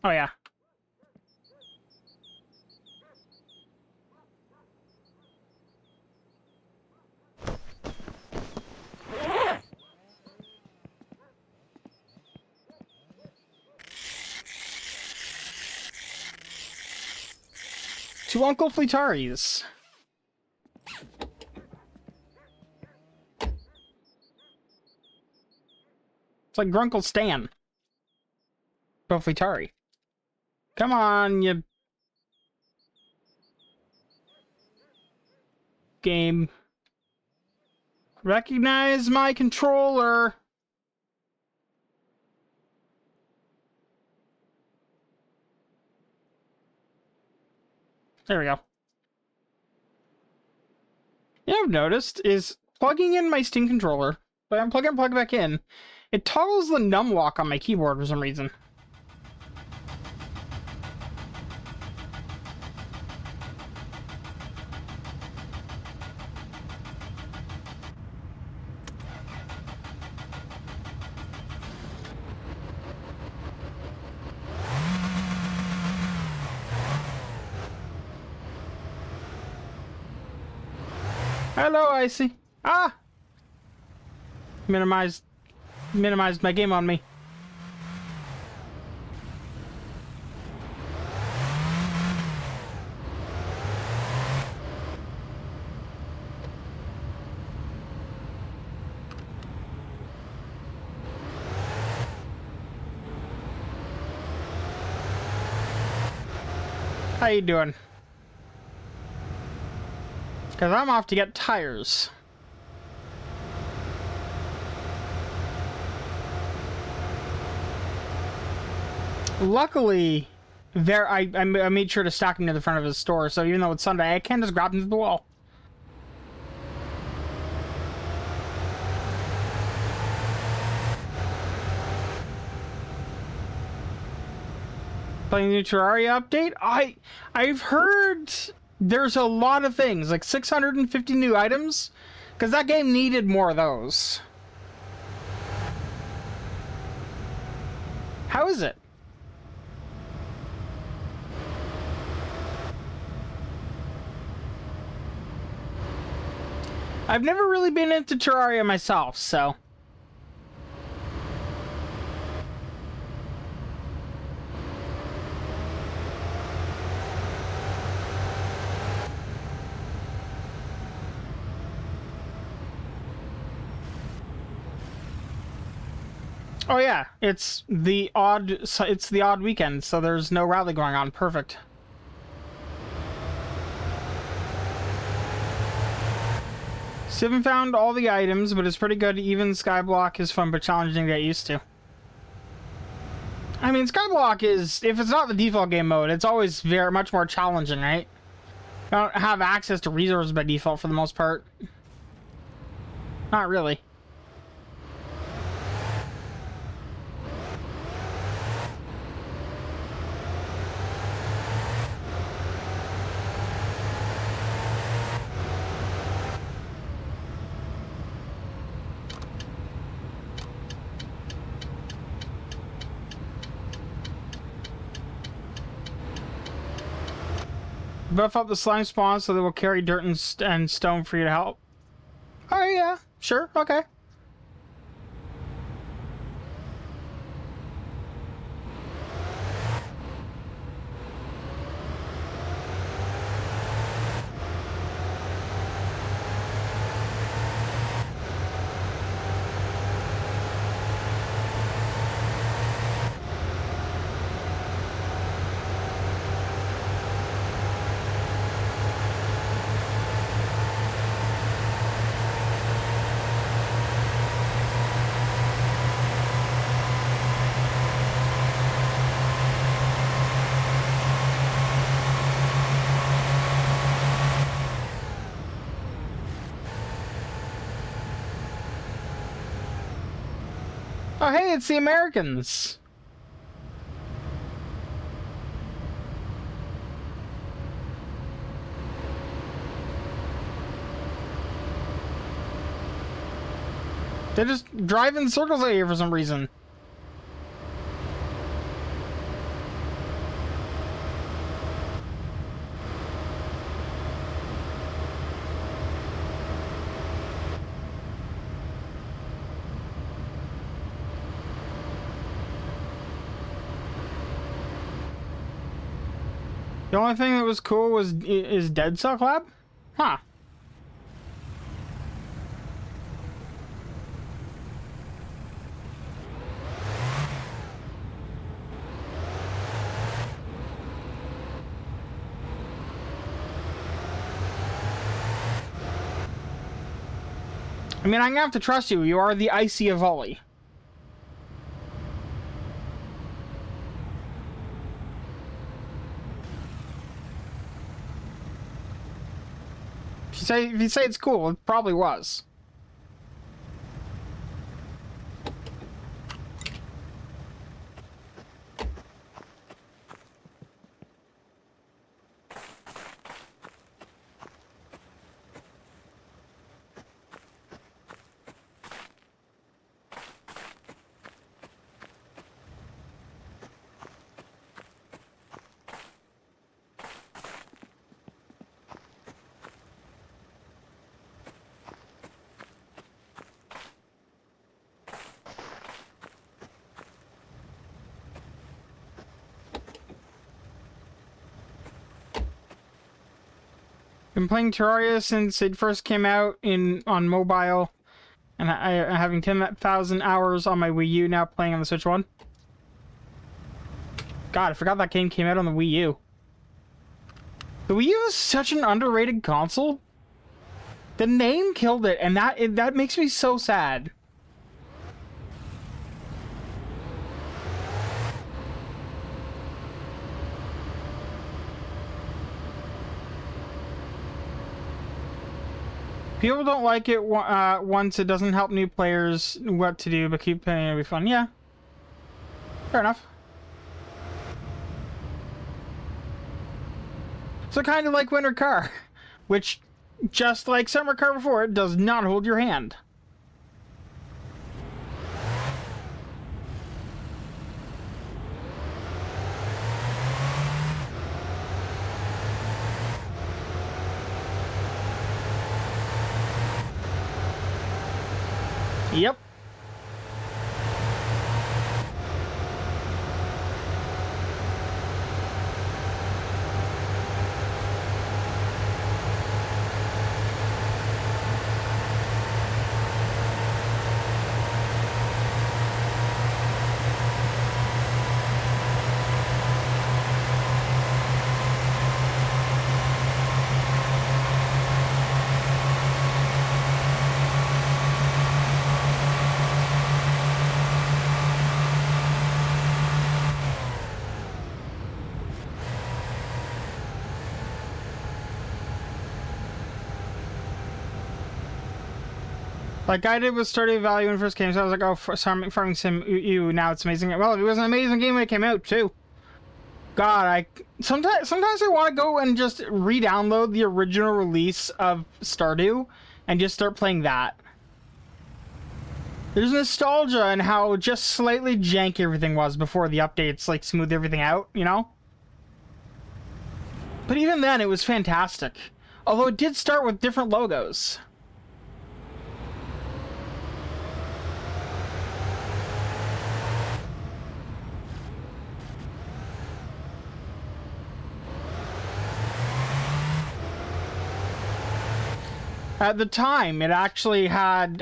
Oh yeah. To Uncle Fleetari's. It's like Grunkle Stan. But Fleetari. Come on, you... game. Recognize my controller. There we go. Yeah, I've noticed is plugging in my Steam controller, but I'm plugging plug back in. It toggles the numlock on my keyboard for some reason. Hello, Icy. Ah! Minimized my game on me. How you doing? Because I'm off to get tires. Luckily, I made sure to stack them near the front of his store, so even though it's Sunday, I can just grab them to the wall. Playing the new Terraria update? I've heard there's a lot of things, like 650 new items, because that game needed more of those. How is it? I've never really been into Terraria myself, so... Oh yeah, it's the odd weekend, so there's no rally going on. Perfect. Still haven't found all the items, but it's pretty good. Even Skyblock is fun but challenging to get used to. I mean, Skyblock is, if it's not the default game mode, it's always very much more challenging, right? You don't have access to resources by default for the most part. Not really. Buff up the slime spawn so they will carry dirt and stone for you to help. Oh yeah, sure, okay. Oh hey, it's the Americans. They just drive in circles out here for some reason. The only thing that was cool was is Dead Cell Collab? Huh. I mean, I'm gonna have to trust you. You are the Icy of Volley. If you say it's cool, it probably was. Been playing Terraria since it first came out on mobile, and I'm having 10,000 hours on my Wii U now, playing on the Switch One. God, I forgot that game came out on the Wii U. The Wii U is such an underrated console. The name killed it, and that makes me so sad. People don't like it once it doesn't help new players what to do, but keep playing, it'll be fun. Yeah. Fair enough. So kind of like Winter Car, which, just like Summer Car before, it does not hold your hand. Yep. Like I did with Stardew Valley when it first came, so I was like, oh, Farming Sim, ew, now it's amazing. Well, it was an amazing game when it came out, too. God, sometimes I want to go and just re-download the original release of Stardew and just start playing that. There's nostalgia in how just slightly janky everything was before the updates, like, smoothed everything out, you know? But even then, it was fantastic. Although it did start with different logos. At the time, it actually had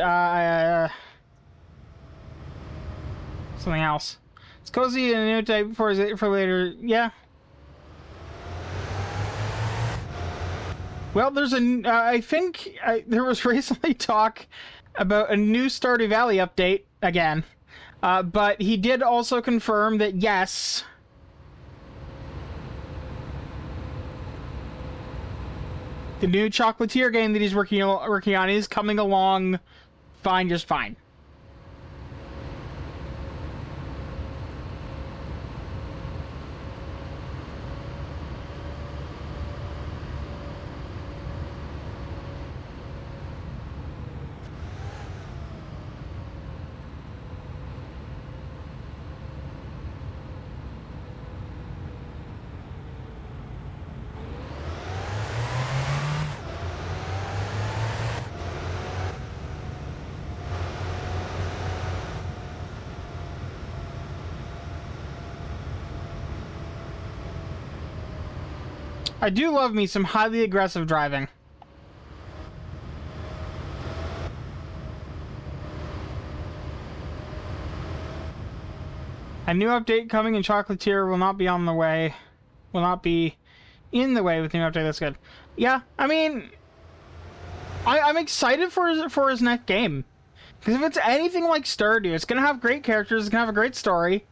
something else. It's cozy and a new type for later. Yeah. Well, there's I think there was recently talk about a new Stardew Valley update again, but he did also confirm that yes. The new Chocolatier game that he's working on is coming along fine, just fine. I do love me some highly aggressive driving. A new update coming in Chocolatier will not be on the way. Will not be in the way with new update. That's good. Yeah, I mean, I'm excited for his next game. Because if it's anything like Stardew, it's going to have great characters, it's going to have a great story.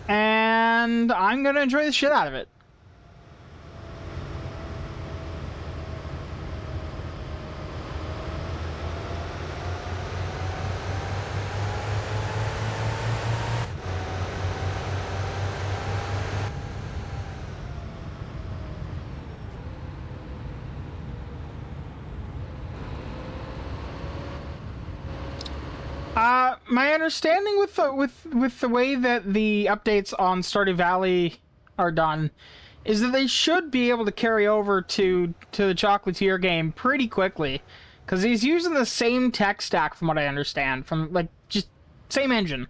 And I'm going to enjoy the shit out of it. My understanding with the way that the updates on Stardew Valley are done is that they should be able to carry over to the Chocolatier game pretty quickly, because he's using the same tech stack from what I understand, from like just same engine.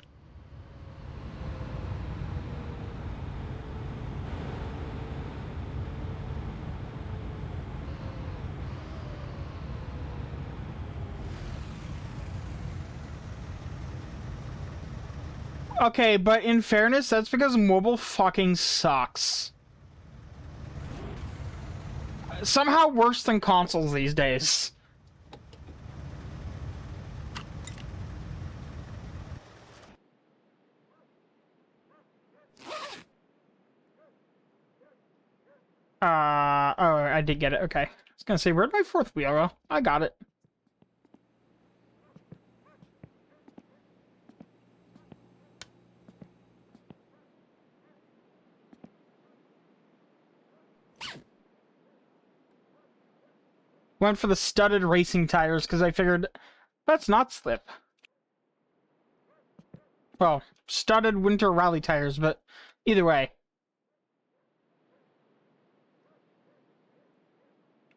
Okay, but in fairness, that's because mobile fucking sucks. Somehow worse than consoles these days. Oh, I did get it. Okay. I was gonna say, where'd my fourth wheel go? I got it. Went for the studded racing tires because I figured that's not slip. Well, studded winter rally tires, but either way.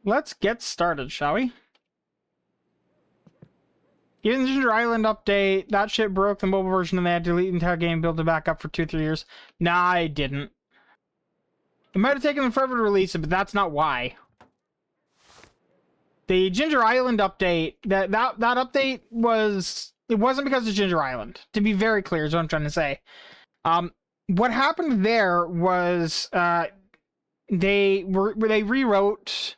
Let's get started, shall we? Even the Ginger Island update, that shit broke the mobile version and they had to delete the entire game, build it back up for 2-3 years. Nah, I didn't. It might have taken them forever to release it, but that's not why. The Ginger Island update, that update was... It wasn't because of Ginger Island. To be very clear is what I'm trying to say. What happened there was they rewrote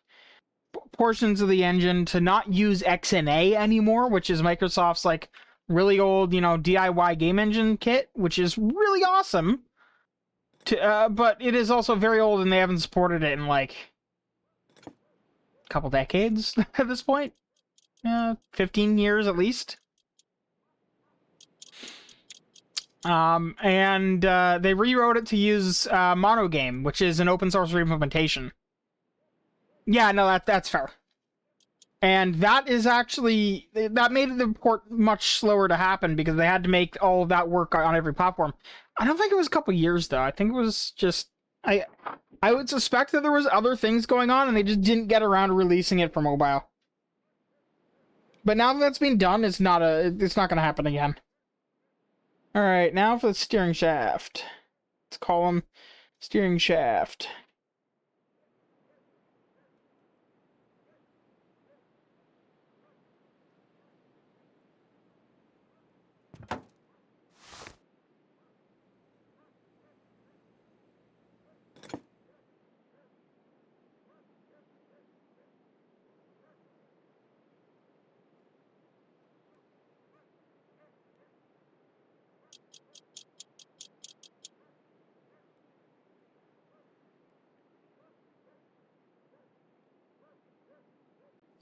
portions of the engine to not use XNA anymore, which is Microsoft's like really old, DIY game engine kit, which is really awesome. But it is also very old, and they haven't supported it in like a couple decades at this point. 15 years at least. And they rewrote it to use Monogame, which is an open source reimplementation. Yeah, no, that's fair. And that is actually, that made the port much slower to happen because they had to make all of that work on every platform. I don't think it was a couple years though. I think it was just, I would suspect that there was other things going on and they just didn't get around to releasing it for mobile. But now that that's been done, it's not going to happen again. All right, now for the steering shaft. Let's call them steering shaft.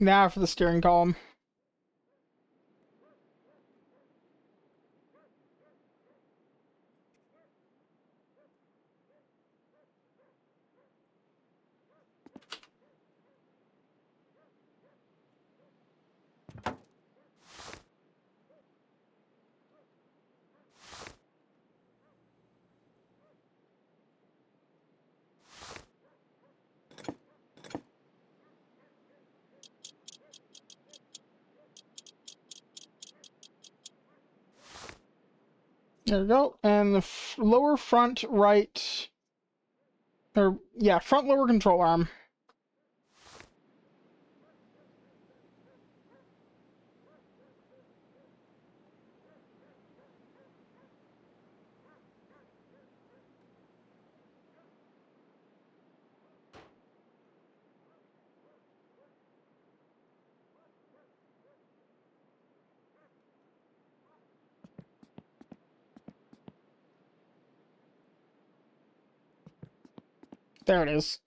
Now for the steering column. There we go. And the lower front right... Or, yeah, front lower control arm. There it is.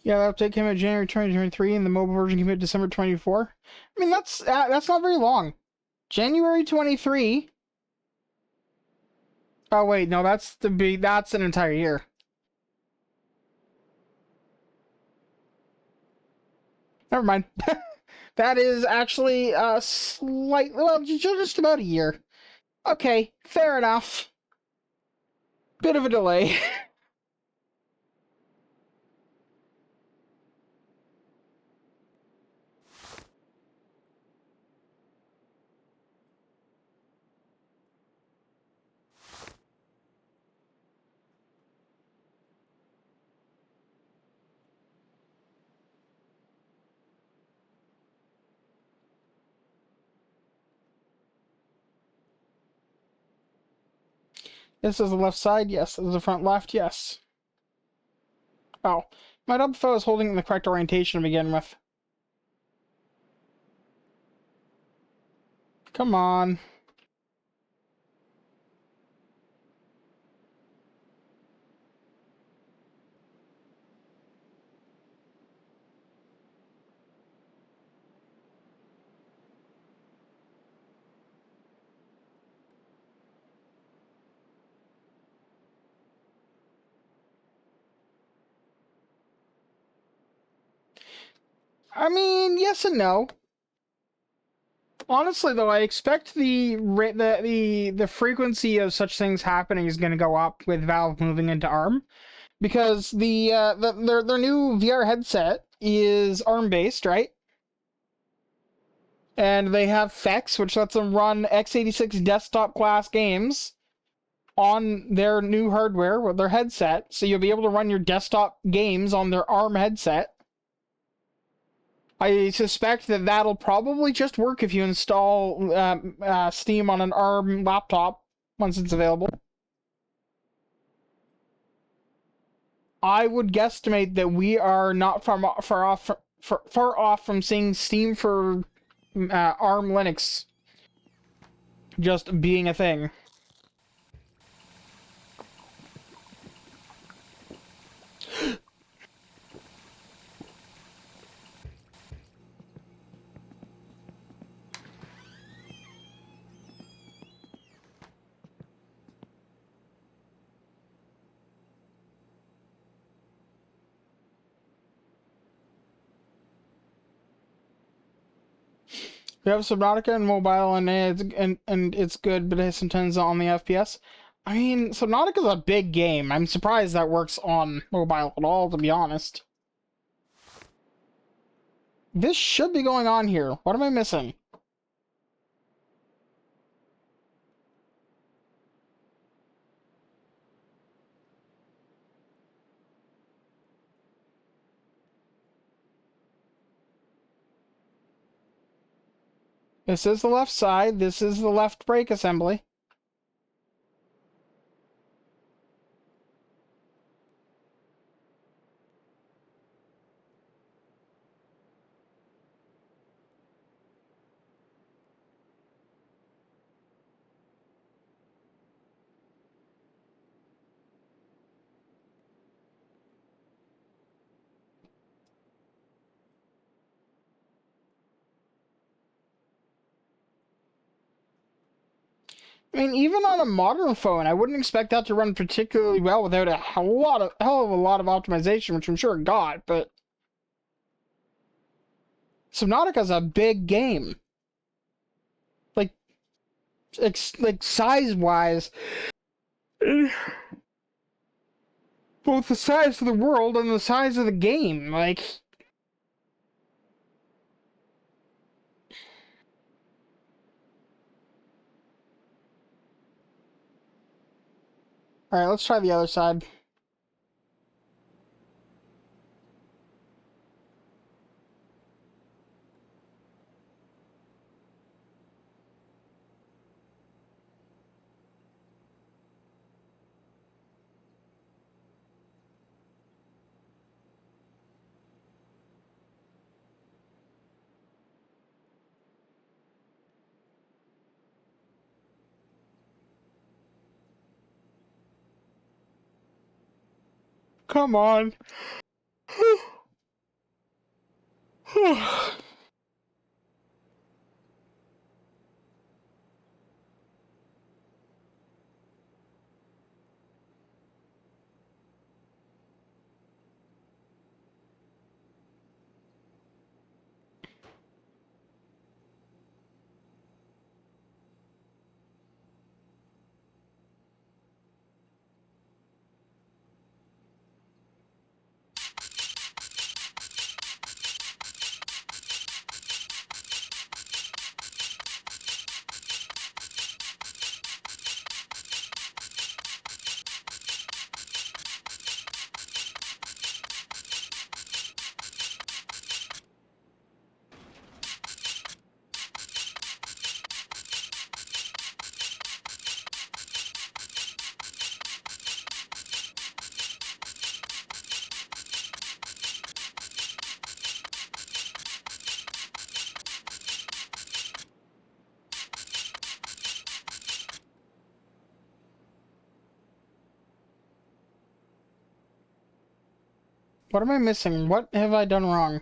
Yeah, the update came out January 2023, and the mobile version came out December 24. I mean, that's not very long. January 23. Oh wait, no, that's an entire year. Never mind. That is actually slightly, well, just about a year. Okay, fair enough. Bit of a delay. This is the left side, yes. This is the front left, yes. Oh, my double foe is holding in the correct orientation to begin with. Come on. I mean, yes and no. Honestly, though, I expect the frequency of such things happening is going to go up with Valve moving into ARM, because their new VR headset is ARM based, right? And they have FX, which lets them run x86 desktop class games on their new hardware with their headset, so you'll be able to run your desktop games on their ARM headset. I suspect that that'll probably just work if you install Steam on an ARM laptop once it's available. I would guesstimate that we are not far off from seeing Steam for ARM Linux just being a thing. We have Subnautica and mobile, and it's good, but it sometimes on the FPS. I mean, Subnautica's a big game. I'm surprised that works on mobile at all, to be honest. This should be going on here. What am I missing? This is the left side. This is the left brake assembly. I mean, even on a modern phone, I wouldn't expect that to run particularly well without a hell of a lot of optimization, which I'm sure it got, but Subnautica's a big game. Like size-wise, both the size of the world and the size of the game, like... Alright, let's try the other side. Come on. What am I missing? What have I done wrong?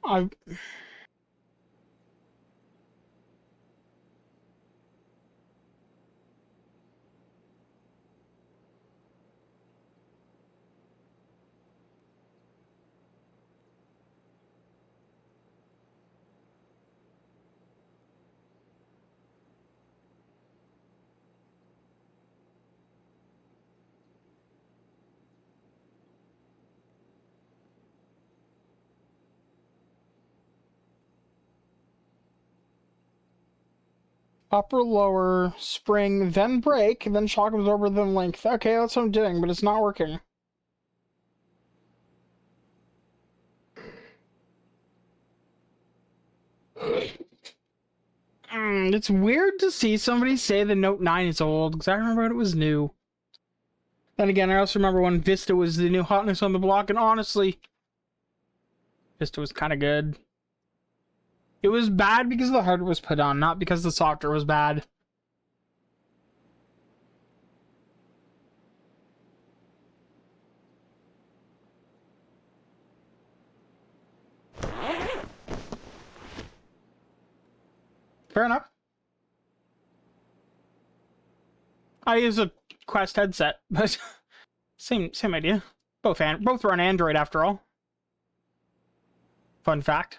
I... Upper, lower, spring, then brake, then shock absorber, then length. Okay, that's what I'm doing, but it's not working. It's weird to see somebody say the Note 9 is old, because I remember when it was new. Then again, I also remember when Vista was the new hotness on the block, and honestly, Vista was kind of good. It was bad because the hardware was put on, not because the software was bad. Fair enough. I use a Quest headset, but same idea. Both run Android after all. Fun fact.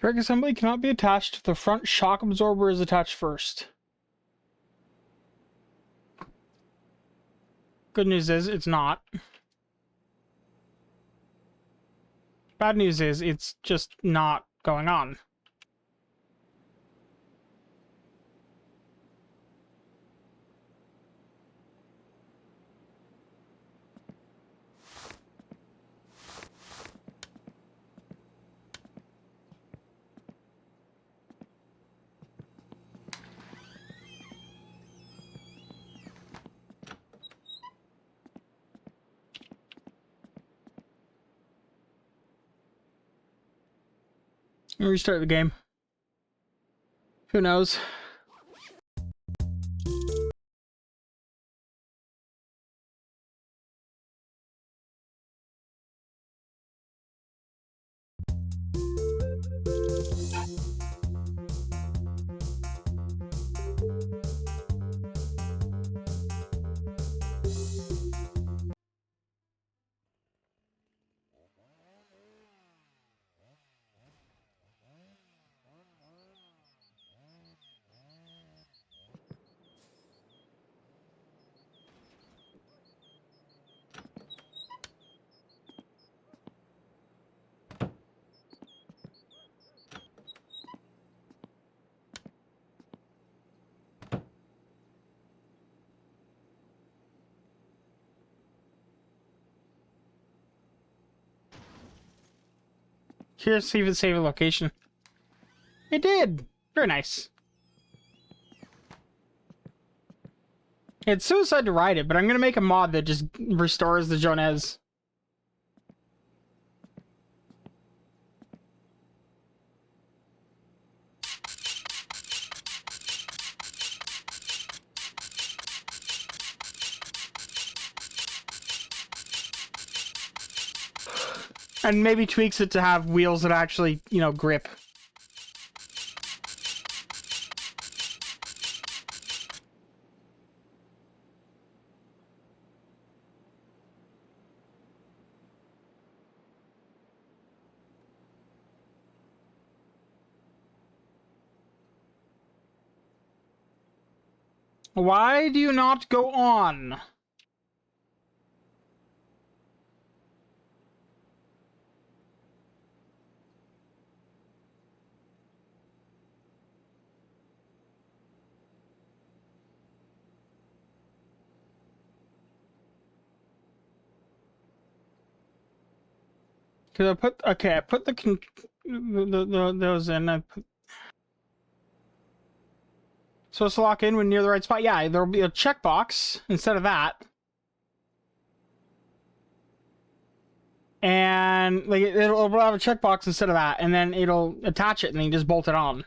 Brake assembly cannot be attached if the front shock absorber is attached first. Good news is, it's not. Bad news is, it's just not going on. Restart the game. Who knows? Here's see if it saved a location. It did! Very nice. It's suicide to ride it, but I'm gonna make a mod that just restores the Jones. And maybe tweaks it to have wheels that actually, you know, grip. Why do you not go on? Because I put those in. Supposed to lock in when near the right spot. Yeah, there'll be a checkbox instead of that. And like it'll have a checkbox instead of that, and then it'll attach it and then you just bolt it on.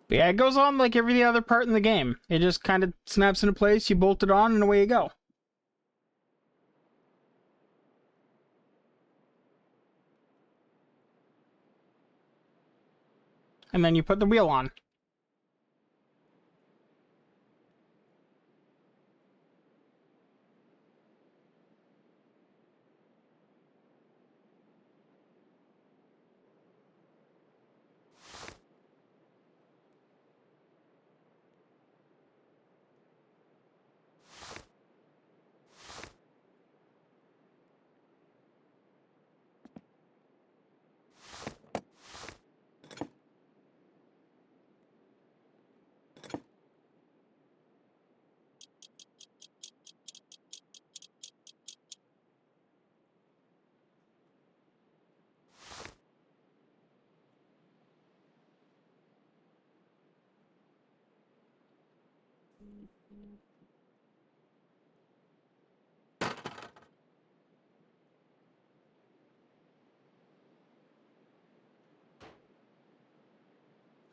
But yeah, it goes on like every other part in the game. It just kind of snaps into place, you bolt it on, and away you go. And then you put the wheel on.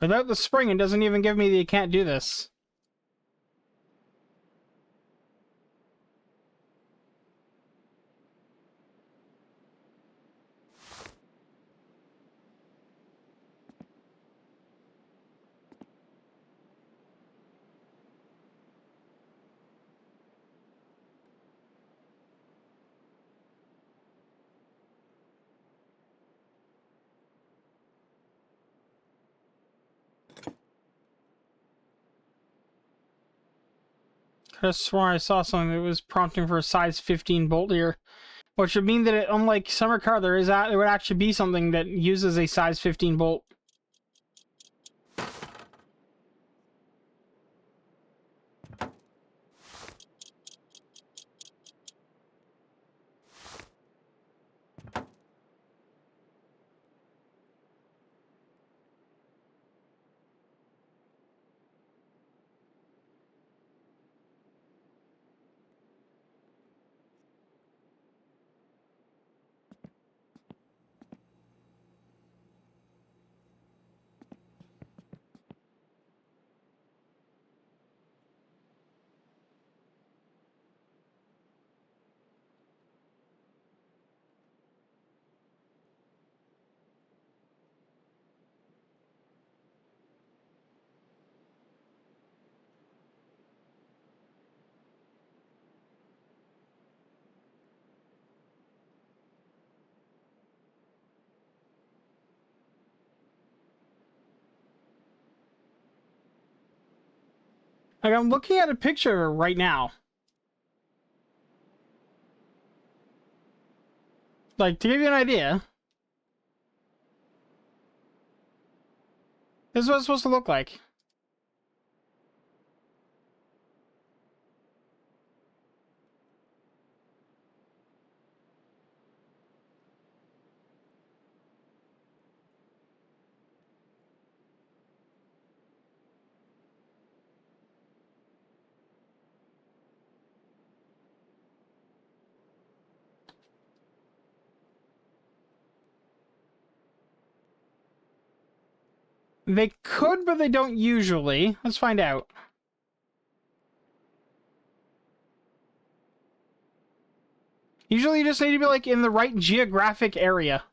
Without the spring, it doesn't even give me the "you can't do this." I just swore I saw something that was prompting for a size 15 bolt here, which would mean that unlike summer car, there would actually be something that uses a size 15 bolt. Like, I'm looking at a picture right now. Like, to give you an idea, this is what it's supposed to look like. They could, but they don't usually. Let's find out. Usually you just need to be, like, in the right geographic area.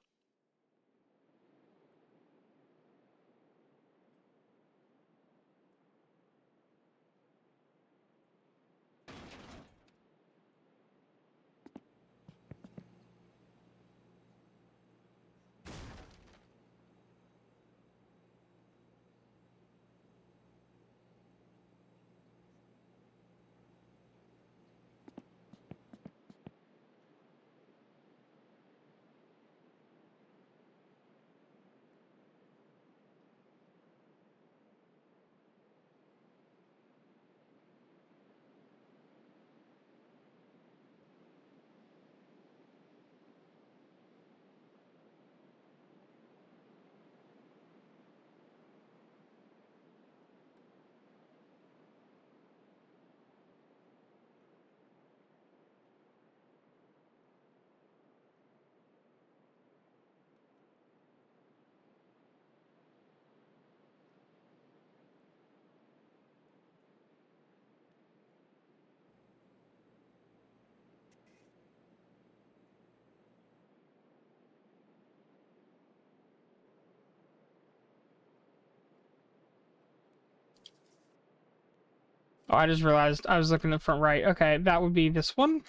Oh, I just realized I was looking at the front right. Okay, that would be this one.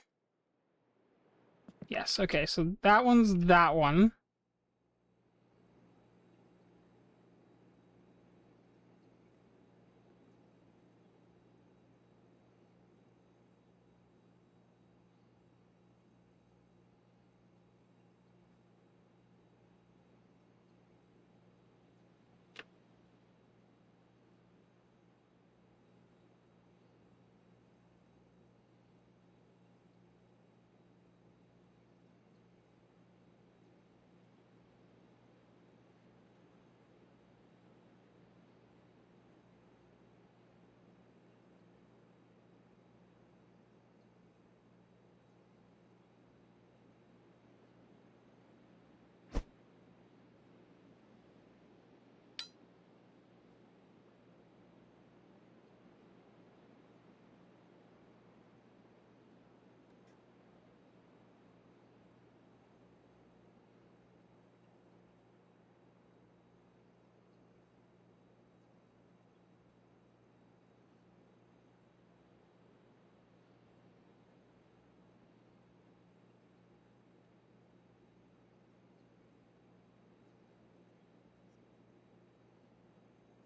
Yes, okay, so that one's that one.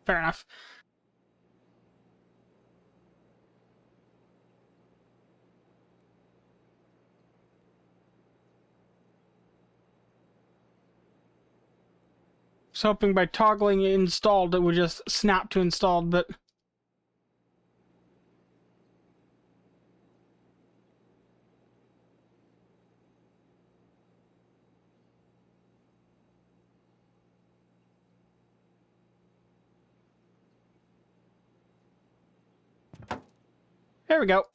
fair enough. Was hoping by toggling installed it would just snap to installed, but there we go.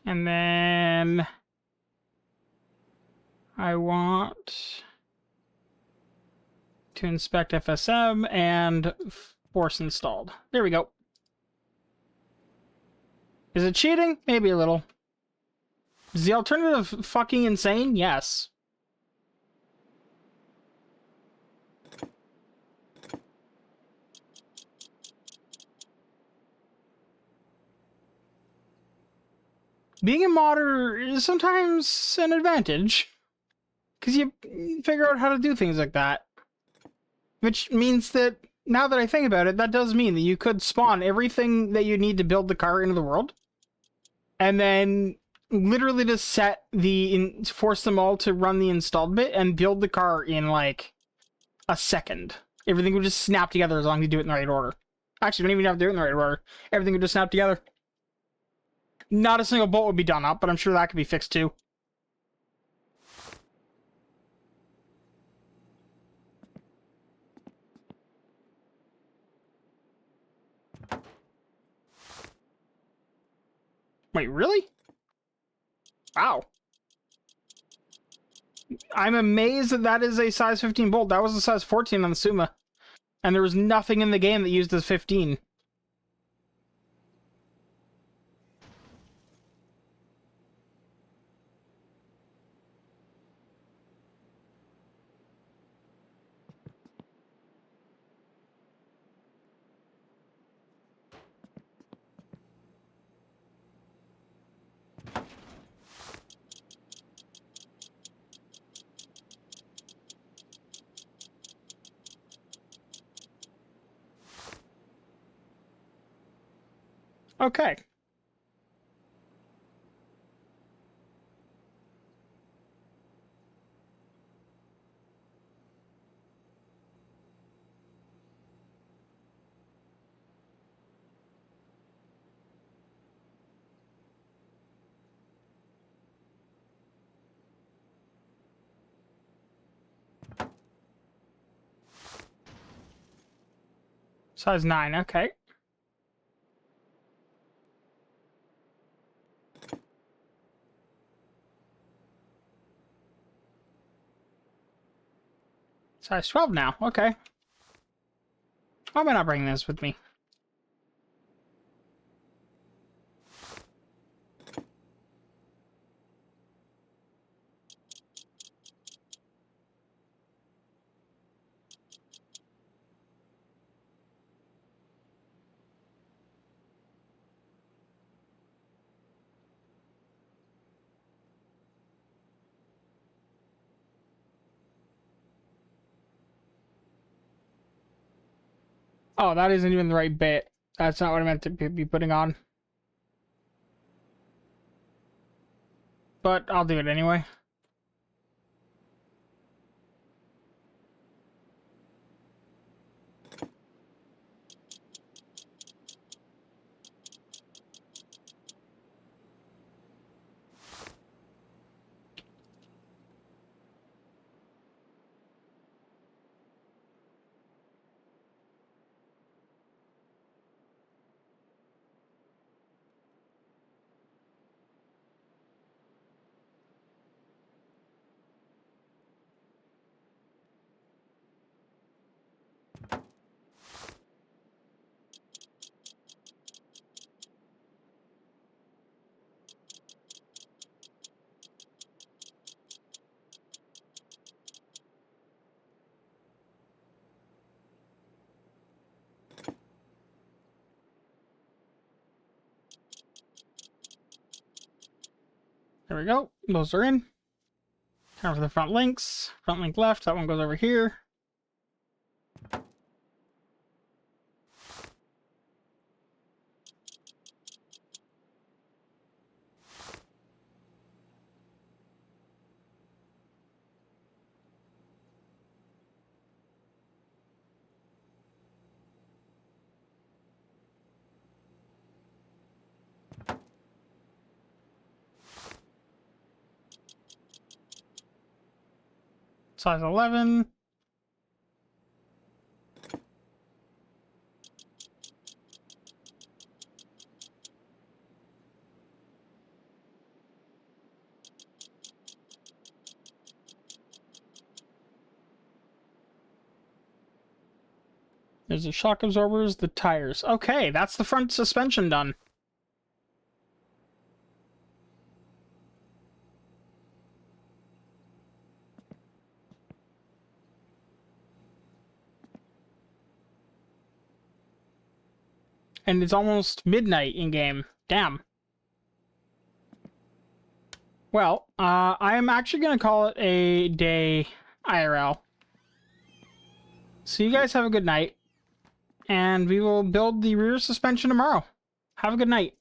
And then I want to inspect FSM and force installed. There we go. Is it cheating? Maybe a little. Is the alternative fucking insane? Yes. Being a modder is sometimes an advantage, because you figure out how to do things like that. Which means that, now that I think about it, that does mean that you could spawn everything that you need to build the car into the world, and then literally just force them all to run the installed bit and build the car in, like, a second. Everything would just snap together as long as you do it in the right order. Actually, you don't even have to do it in the right order. Everything would just snap together. Not a single bolt would be done up, but I'm sure that could be fixed too. Wait, really? Wow. I'm amazed that that is a size 15 bolt. That was a size 14 on the Suma. And there was nothing in the game that used as 15. Okay. Size 9, okay. Size 12 now, okay. Why am I not bringing this with me? Oh, that isn't even the right bit. That's not what I meant to be putting on. But I'll do it anyway. There we go. Those are in. Time for the front links. Front link left. That one goes over here. Size 11. There's the shock absorbers, the tires. Okay, that's the front suspension done. And it's almost midnight in game. Damn. Well, I am actually going to call it a day IRL. So you guys have a good night. And we will build the rear suspension tomorrow. Have a good night.